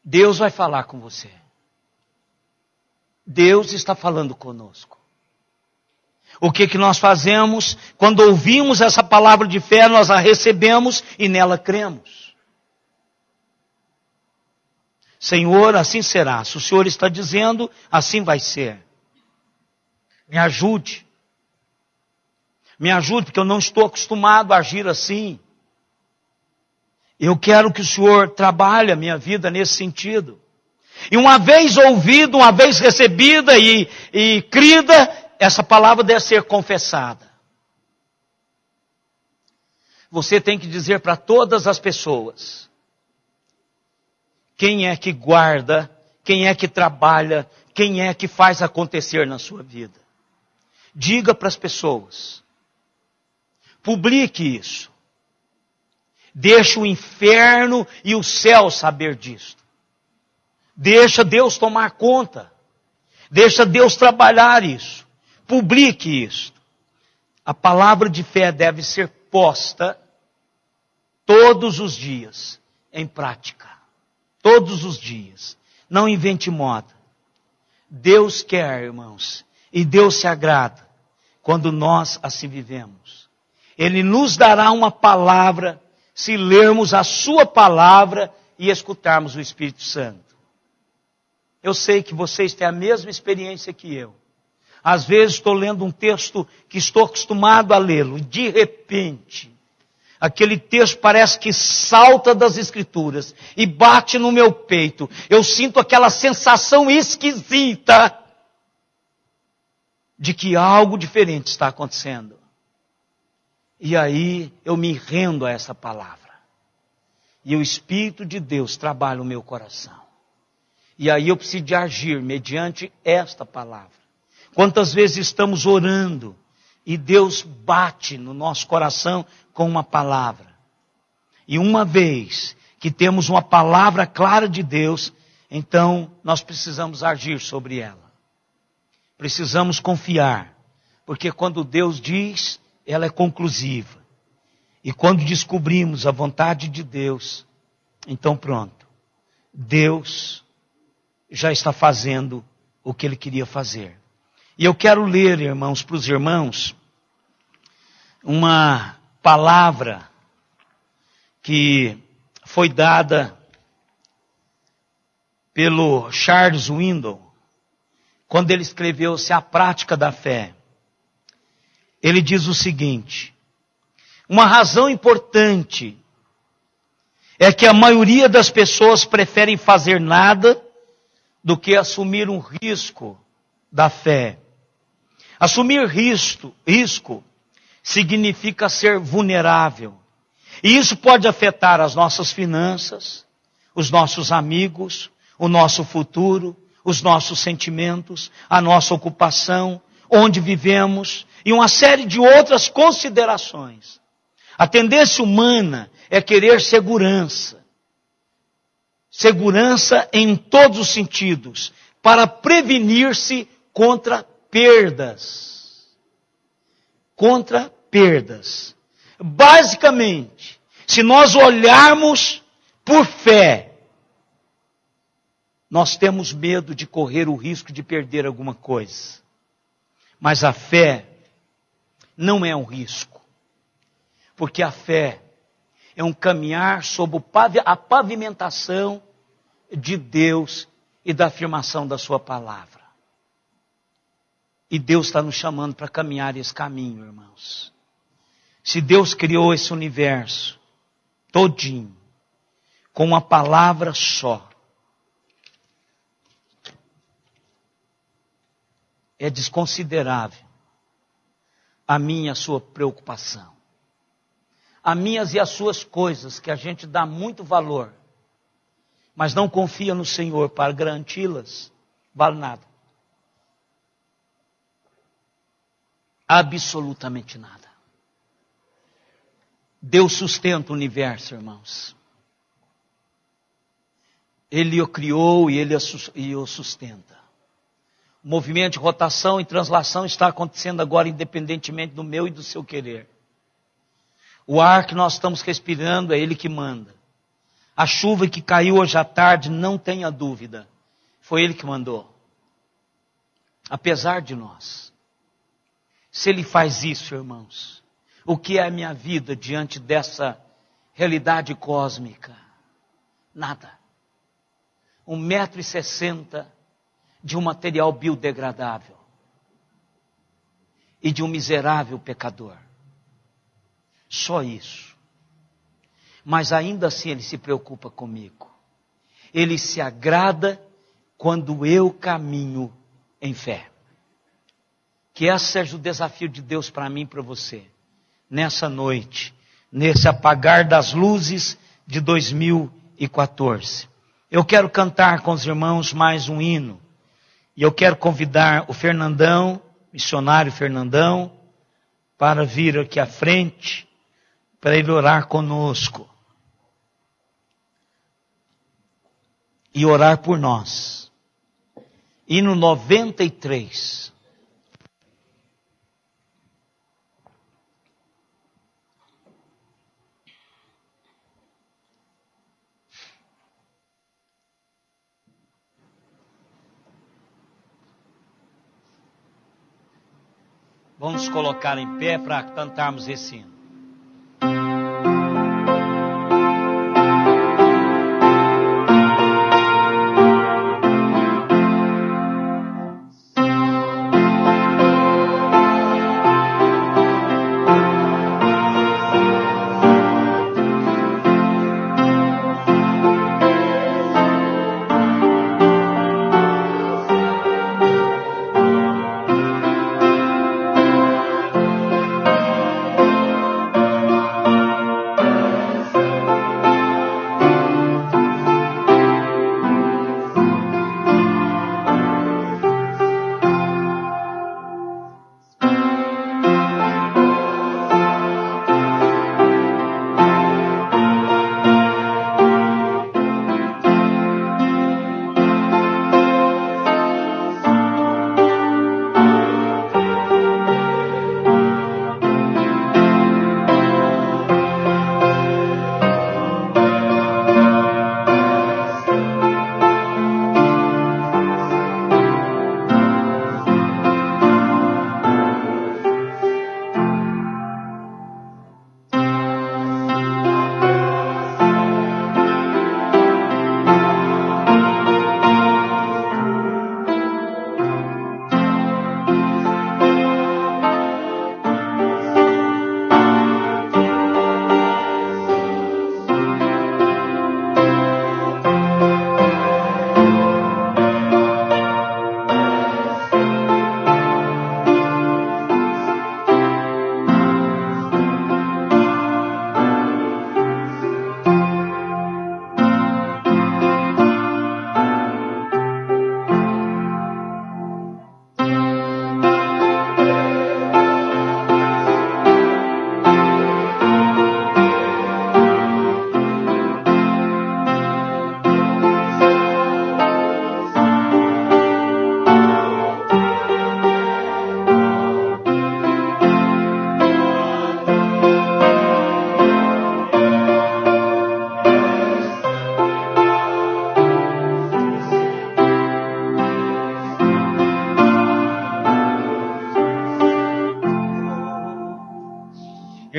Deus vai falar com você. Deus está falando conosco. O que nós fazemos? Quando ouvimos essa palavra de fé, nós a recebemos e nela cremos. Senhor, assim será. Se o Senhor está dizendo, assim vai ser. Me ajude. Me ajude, porque eu não estou acostumado a agir assim. Eu quero que o Senhor trabalhe a minha vida nesse sentido. E uma vez ouvida, uma vez recebida e crida, essa palavra deve ser confessada. Você tem que dizer para todas as pessoas quem é que guarda, quem é que trabalha, quem é que faz acontecer na sua vida. Diga para as pessoas. Publique isso. Deixa o inferno e o céu saber disto. Deixa Deus tomar conta. Deixa Deus trabalhar isso. Publique isso. A palavra de fé deve ser posta todos os dias em prática. Todos os dias. Não invente moda. Deus quer, irmãos, e Deus se agrada quando nós assim vivemos. Ele nos dará uma palavra se lermos a sua palavra e escutarmos o Espírito Santo. Eu sei que vocês têm a mesma experiência que eu. Às vezes estou lendo um texto que estou acostumado a lê-lo. De repente, aquele texto parece que salta das Escrituras e bate no meu peito. Eu sinto aquela sensação esquisita de que algo diferente está acontecendo. E aí eu me rendo a essa palavra. E o Espírito de Deus trabalha o meu coração. E aí eu preciso de agir mediante esta palavra. Quantas vezes estamos orando e Deus bate no nosso coração com uma palavra. E uma vez que temos uma palavra clara de Deus, então nós precisamos agir sobre ela. Precisamos confiar. Porque quando Deus diz, ela é conclusiva. E quando descobrimos a vontade de Deus, então pronto. Deus já está fazendo o que Ele queria fazer. E eu quero ler, irmãos, para os irmãos, uma palavra que foi dada pelo Charles Window, quando ele escreveu-se A Prática da Fé. Ele diz o seguinte: uma razão importante é que a maioria das pessoas preferem fazer nada do que assumir um risco da fé. Assumir risco significa ser vulnerável. E isso pode afetar as nossas finanças, os nossos amigos, o nosso futuro, os nossos sentimentos, a nossa ocupação, onde vivemos e uma série de outras considerações. A tendência humana é querer segurança. Segurança em todos os sentidos, para prevenir-se contra perdas. Contra perdas. Basicamente, se nós olharmos por fé, nós temos medo de correr o risco de perder alguma coisa. Mas a fé não é um risco. Porque a fé é um caminhar sob a pavimentação de Deus e da afirmação da sua palavra. E Deus está nos chamando para caminhar esse caminho, irmãos. Se Deus criou esse universo todinho, com uma palavra só, é desconsiderável a minha e a sua preocupação. as minhas e as suas coisas, que a gente dá muito valor, mas não confia no Senhor para garanti-las, vale nada. Absolutamente nada. Deus sustenta o universo, irmãos. Ele o criou e Ele o sustenta. O movimento de rotação e translação está acontecendo agora independentemente do meu e do seu querer. O ar que nós estamos respirando é Ele que manda. A chuva que caiu hoje à tarde, não tenha dúvida, foi Ele que mandou. Apesar de nós. Se Ele faz isso, irmãos, o que é a minha vida diante dessa realidade cósmica? Nada. 1,60 m de um material biodegradável e de um miserável pecador. Só isso. Mas ainda assim Ele se preocupa comigo. Ele se agrada quando eu caminho em fé. Que esse seja o desafio de Deus para mim e para você. Nessa noite, nesse apagar das luzes de 2014. Eu quero cantar com os irmãos mais um hino. E eu quero convidar o Fernandão, missionário Fernandão, para vir aqui à frente, para ele orar conosco. E orar por nós. Hino 93. Vamos nos colocar em pé para cantarmos esse hino.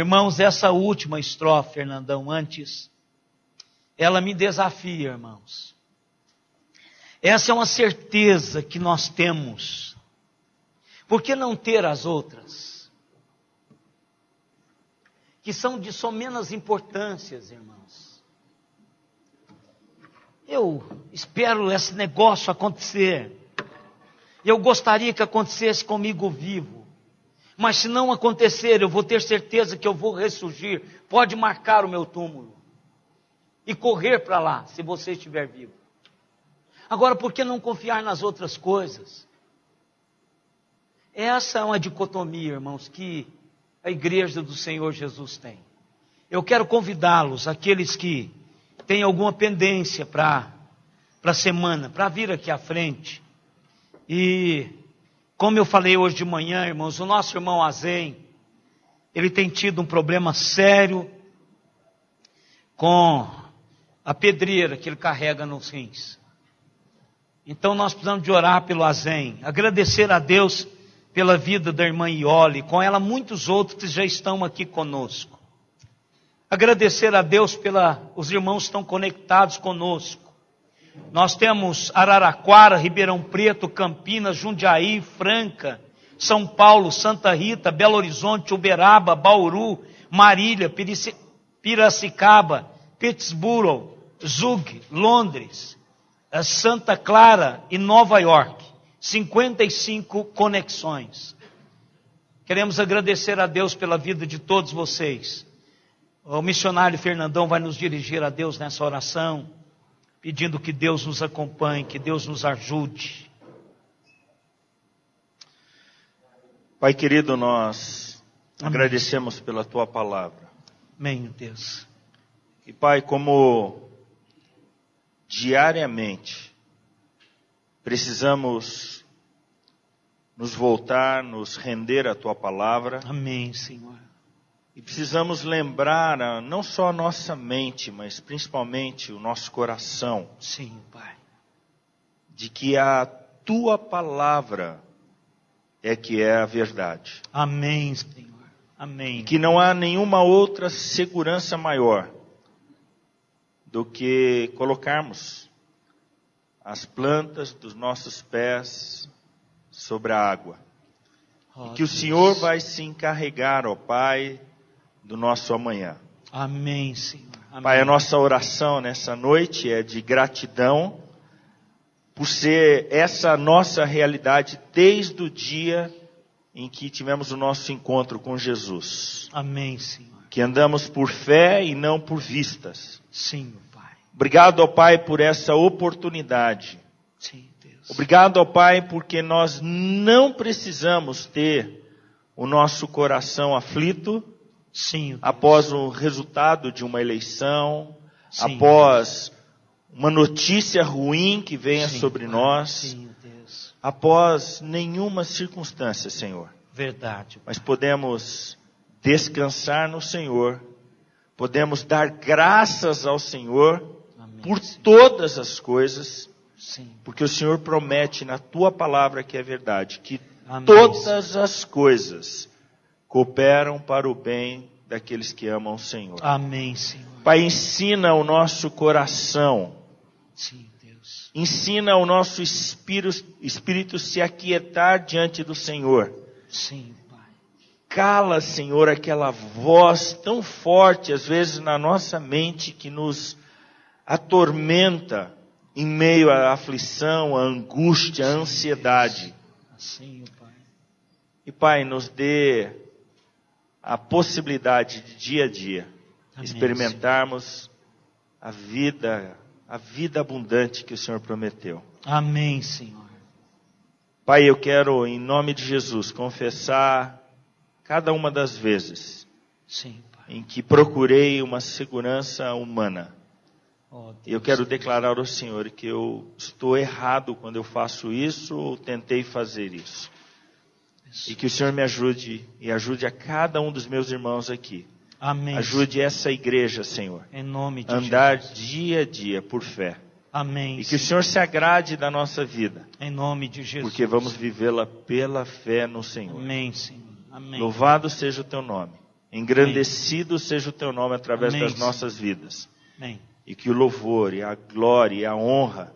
Irmãos, essa última estrofe, Fernandão, antes, ela me desafia, irmãos. Essa é uma certeza que nós temos. Por que não ter as outras? Que são de somenas importâncias, irmãos. Eu espero esse negócio acontecer. Eu gostaria que acontecesse comigo vivo. Mas se não acontecer, eu vou ter certeza que eu vou ressurgir. Pode marcar o meu túmulo e correr para lá, se você estiver vivo. Agora, por que não confiar nas outras coisas? Essa é uma dicotomia, irmãos, que a igreja do Senhor Jesus tem. Eu quero convidá-los, aqueles que têm alguma pendência para a semana, para vir aqui à frente. E, como eu falei hoje de manhã, irmãos, o nosso irmão Azen, ele tem tido um problema sério com a pedreira que ele carrega nos rins. Então nós precisamos de orar pelo Azen, agradecer a Deus pela vida da irmã Iole, com ela muitos outros que já estão aqui conosco. Agradecer a Deus os irmãos que estão conectados conosco. Nós temos Araraquara, Ribeirão Preto, Campinas, Jundiaí, Franca, São Paulo, Santa Rita, Belo Horizonte, Uberaba, Bauru, Marília, Piracicaba, Pittsburgh, Zug, Londres, Santa Clara e Nova York. 55 conexões. Queremos agradecer a Deus pela vida de todos vocês. O missionário Fernandão vai nos dirigir a Deus nessa oração, pedindo que Deus nos acompanhe, que Deus nos ajude. Pai querido, nós agradecemos pela Tua palavra. Amém, Deus. E Pai, como diariamente precisamos nos voltar, nos render à Tua palavra. Amém, Senhor. E precisamos lembrar não só a nossa mente, mas principalmente o nosso coração. Sim, Pai. De que a Tua palavra é que é a verdade. Amém, Senhor. Amém. E que não há nenhuma outra segurança maior do que colocarmos as plantas dos nossos pés sobre a água. E que o Senhor vai se encarregar, ó Pai, do nosso amanhã. Amém, Senhor. Amém. Pai, a nossa oração nessa noite é de gratidão por ser essa nossa realidade desde o dia em que tivemos o nosso encontro com Jesus. Amém, Senhor. Que andamos por fé e não por vistas. Sim, Pai. Obrigado, ó Pai, por essa oportunidade. Sim, Deus. Obrigado, ó Pai, porque nós não precisamos ter o nosso coração aflito. Sim, Deus. Após o resultado de uma eleição, Sim, após uma notícia ruim que venha Sim, sobre Pai. nós, Sim, Deus. após nenhuma circunstância, Senhor. Verdade. Mas podemos descansar no Senhor, podemos dar graças ao Senhor Amém, por Senhor. todas as coisas, Sim. porque o Senhor promete na Tua palavra que é verdade, que Amém, todas as coisas cooperam para o bem daqueles que amam o Senhor. Amém, Senhor. Pai, ensina o nosso coração, Sim, Deus. ensina o nosso espírito se aquietar diante do Senhor. Sim, Pai. Cala, Senhor, aquela voz tão forte, às vezes na nossa mente, que nos atormenta em meio à aflição, à angústia, à ansiedade. Assim, Pai. E, Pai, nos dê a possibilidade de dia a dia Amém, experimentarmos a vida abundante que o Senhor prometeu. Amém, Senhor. Pai, eu quero, em nome de Jesus, confessar cada uma das vezes Sim, Pai. em que procurei uma segurança humana. Oh, Deus. E eu quero declarar ao Senhor que eu estou errado quando eu faço isso ou tentei fazer isso. E que o Senhor me ajude e ajude a cada um dos meus irmãos aqui. Amém. Ajude essa igreja, Senhor, Em nome de a andar Jesus. dia a dia por fé. Amém. E que o Senhor se agrade da nossa vida, Em nome de Jesus. porque vamos vivê-la pela fé no Senhor. Amém, Senhor. Amém. Louvado seja o Teu nome. Engrandecido seja o Teu nome através Amém, das nossas vidas. Amém. E que o louvor e a glória e a honra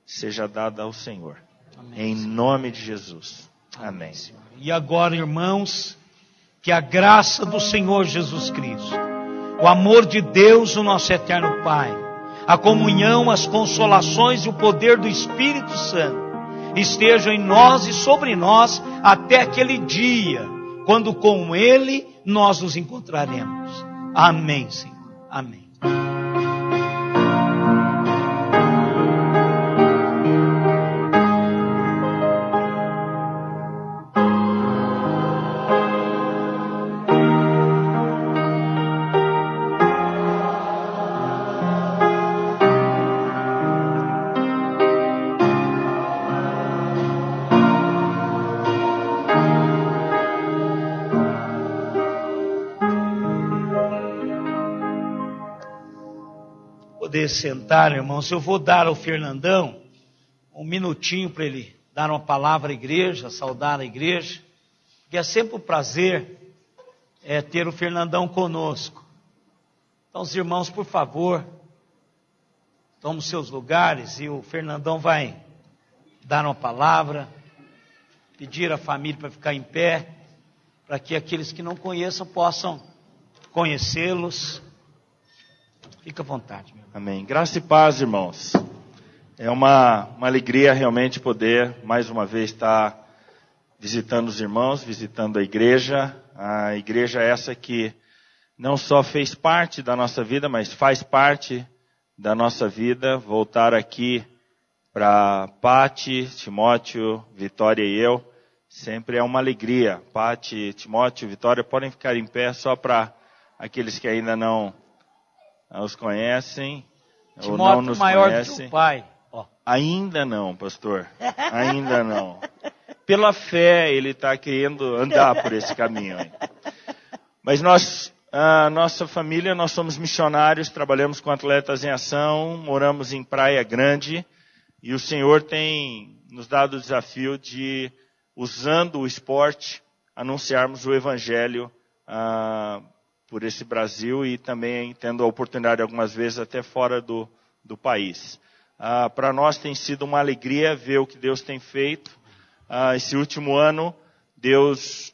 seja dada ao Senhor. Amém, Em Senhor. nome de Jesus. Amém. Senhor. E agora, irmãos, que a graça do Senhor Jesus Cristo, o amor de Deus, o nosso eterno Pai, a comunhão, as consolações e o poder do Espírito Santo estejam em nós e sobre nós até aquele dia quando com Ele nós nos encontraremos. Amém, Senhor. Amém. Poder sentar, irmãos. Eu vou dar ao Fernandão um minutinho para ele dar uma palavra à igreja, saudar a igreja, porque é sempre um prazer ter o Fernandão conosco. Então, os irmãos, por favor, tomem seus lugares e o Fernandão vai dar uma palavra, pedir à família para ficar em pé, para que aqueles que não conheçam possam conhecê-los. Fica à vontade, meu irmão. Amém. Graça e paz, irmãos. É uma alegria realmente poder, mais uma vez, estar visitando os irmãos, visitando a igreja essa que não só fez parte da nossa vida, mas faz parte da nossa vida. Voltar aqui para Pati, Timóteo, Vitória e eu, sempre é uma alegria. Pati, Timóteo, Vitória, podem ficar em pé só para aqueles que ainda não os conhecem, Timóteo ou não nos maior conhecem. do que o pai. Ainda não, pastor. Ainda não. Pela fé, ele está querendo andar por esse caminho aí. Mas a nossa família, nós somos missionários, trabalhamos com Atletas em Ação, moramos em Praia Grande, e o Senhor tem nos dado o desafio de, usando o esporte, anunciarmos o Evangelho por esse Brasil e também tendo a oportunidade algumas vezes até fora do país. Para nós tem sido uma alegria ver o que Deus tem feito. Esse último ano, Deus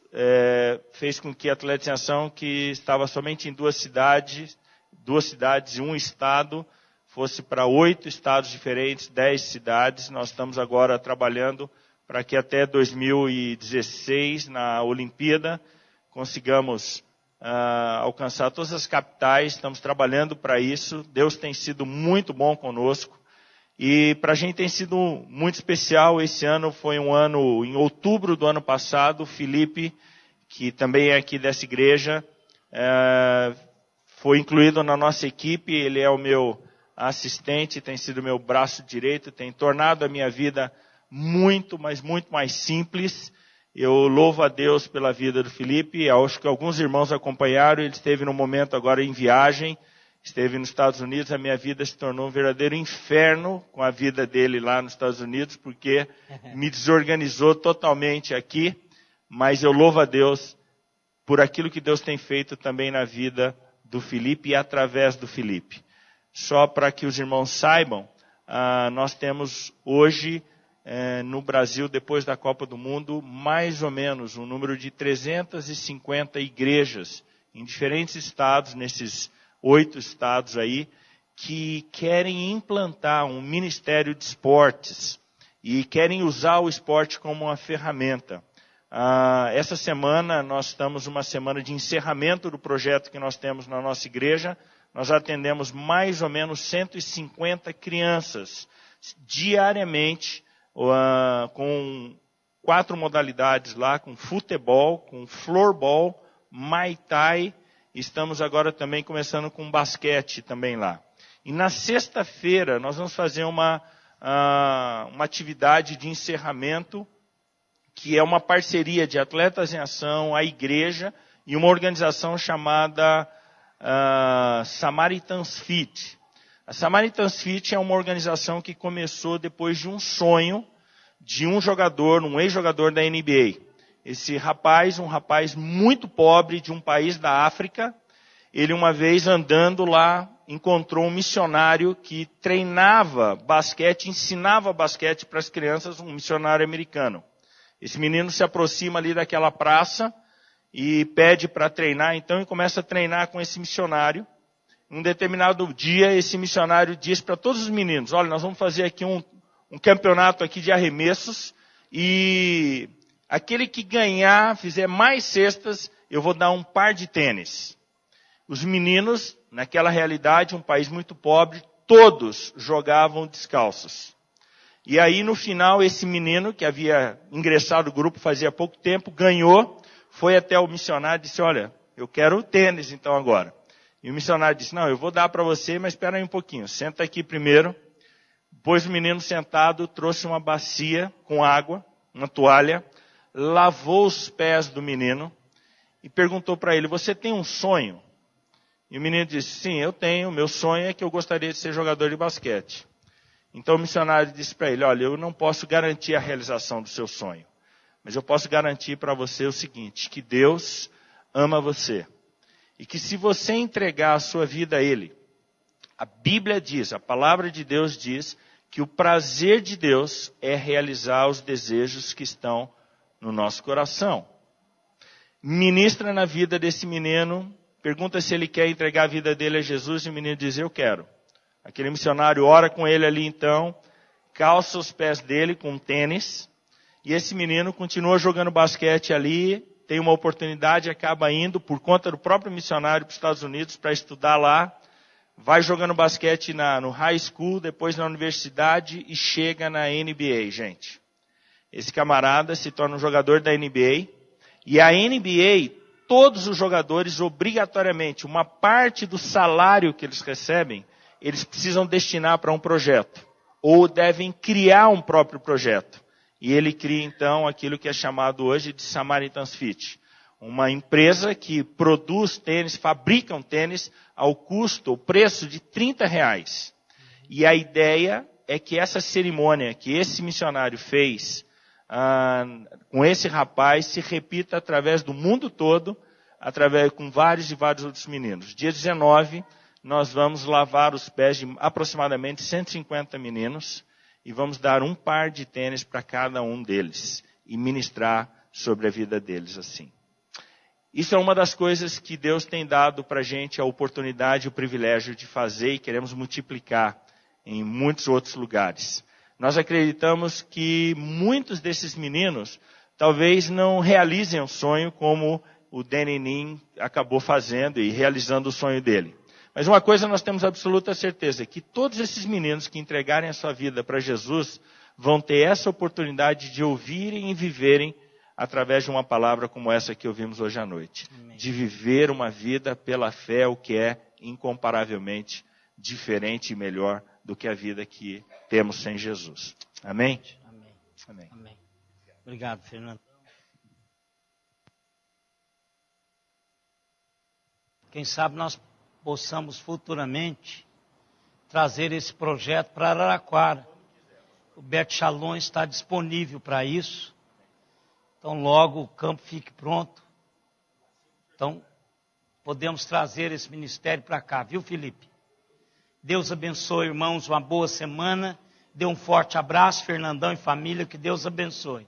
fez com que Atletas em Ação, que estava somente em duas cidades e um estado, fosse para 8 estados diferentes, 10 cidades. Nós estamos agora trabalhando para que até 2016, na Olimpíada, consigamos alcançar todas as capitais. Estamos trabalhando para isso. Deus tem sido muito bom conosco. E para a gente tem sido muito especial. Esse ano foi um ano, em outubro do ano passado, o Felipe, que também é aqui dessa igreja, foi incluído na nossa equipe. Ele é o meu assistente, tem sido meu braço direito, tem tornado a minha vida muito, mas muito mais simples. Eu louvo a Deus pela vida do Felipe. Acho que alguns irmãos acompanharam. Ele esteve no momento agora em viagem, esteve nos Estados Unidos. A minha vida se tornou um verdadeiro inferno com a vida dele lá nos Estados Unidos, porque me desorganizou totalmente aqui. Mas eu louvo a Deus por aquilo que Deus tem feito também na vida do Felipe e através do Felipe. Só para que os irmãos saibam, nós temos hoje no Brasil, depois da Copa do Mundo, mais ou menos um número de 350 igrejas em diferentes estados, nesses 8 estados aí, que querem implantar um ministério de esportes e querem usar o esporte como uma ferramenta. Essa semana, nós estamos numa semana de encerramento do projeto que nós temos na nossa igreja. Nós atendemos mais ou menos 150 crianças diariamente, com 4 modalidades lá, com futebol, com floorball, muay thai. Estamos agora também começando com basquete também lá. E na sexta-feira nós vamos fazer uma atividade de encerramento, que é uma parceria de Atletas em Ação, a igreja e uma organização chamada Samaritan's Fit. A Samaritan's Fit é uma organização que começou depois de um sonho de um jogador, um ex-jogador da NBA. Esse rapaz, um rapaz muito pobre de um país da África, ele uma vez andando lá, encontrou um missionário que treinava basquete, ensinava basquete para as crianças, um missionário americano. Esse menino se aproxima ali daquela praça e pede para treinar, então, e começa a treinar com esse missionário. Um determinado dia, esse missionário diz para todos os meninos: olha, nós vamos fazer aqui um campeonato aqui de arremessos, e aquele que ganhar, fizer mais cestas, eu vou dar um par de tênis. Os meninos, naquela realidade, um país muito pobre, todos jogavam descalços. E aí, no final, esse menino, que havia ingressado no grupo fazia pouco tempo, ganhou, foi até o missionário e disse, olha, eu quero tênis então agora. E o missionário disse, não, eu vou dar para você, mas espera aí um pouquinho, senta aqui primeiro. Depois o menino sentado trouxe uma bacia com água, uma toalha, lavou os pés do menino e perguntou para ele, você tem um sonho? E o menino disse, sim, eu tenho, meu sonho é que eu gostaria de ser jogador de basquete. Então o missionário disse para ele, olha, eu não posso garantir a realização do seu sonho, mas eu posso garantir para você o seguinte, que Deus ama você. E que se você entregar a sua vida a Ele, a Bíblia diz, a palavra de Deus diz, que o prazer de Deus é realizar os desejos que estão no nosso coração. Ministra na vida desse menino, pergunta se ele quer entregar a vida dele a Jesus, e o menino diz, eu quero. Aquele missionário ora com ele ali então, calça os pés dele com um tênis, e esse menino continua jogando basquete ali, tem uma oportunidade, acaba indo por conta do próprio missionário para os Estados Unidos para estudar lá, vai jogando basquete no high school, depois na universidade e chega na NBA, gente. Esse camarada se torna um jogador da NBA, e a NBA, todos os jogadores, obrigatoriamente, uma parte do salário que eles recebem, eles precisam destinar para um projeto, ou devem criar um próprio projeto. E ele cria, então, aquilo que é chamado hoje de Samaritan's Fit. Uma empresa que produz tênis, fabrica um tênis ao custo, o preço de R$30. E a ideia é que essa cerimônia que esse missionário fez com esse rapaz se repita através do mundo todo, com vários e vários outros meninos. Dia 19, nós vamos lavar os pés de aproximadamente 150 meninos, e vamos dar um par de tênis para cada um deles e ministrar sobre a vida deles assim. Isso é uma das coisas que Deus tem dado para a gente, a oportunidade e o privilégio de fazer, e queremos multiplicar em muitos outros lugares. Nós acreditamos que muitos desses meninos talvez não realizem o sonho como o Danny Nin acabou fazendo e realizando o sonho dele. Mas uma coisa nós temos absoluta certeza, que todos esses meninos que entregarem a sua vida para Jesus vão ter essa oportunidade de ouvirem e viverem através de uma palavra como essa que ouvimos hoje à noite. Amém. De viver uma vida pela fé, o que é incomparavelmente diferente e melhor do que a vida que temos sem Jesus. Amém? Amém. Amém. Amém. Obrigado, Fernando. Quem sabe nós possamos futuramente trazer esse projeto para Araraquara. O Beto Shalom está disponível para isso. Então logo o campo fique pronto. Então podemos trazer esse ministério para cá, viu, Felipe? Deus abençoe, irmãos, uma boa semana. Dê um forte abraço, Fernandão e família, que Deus abençoe.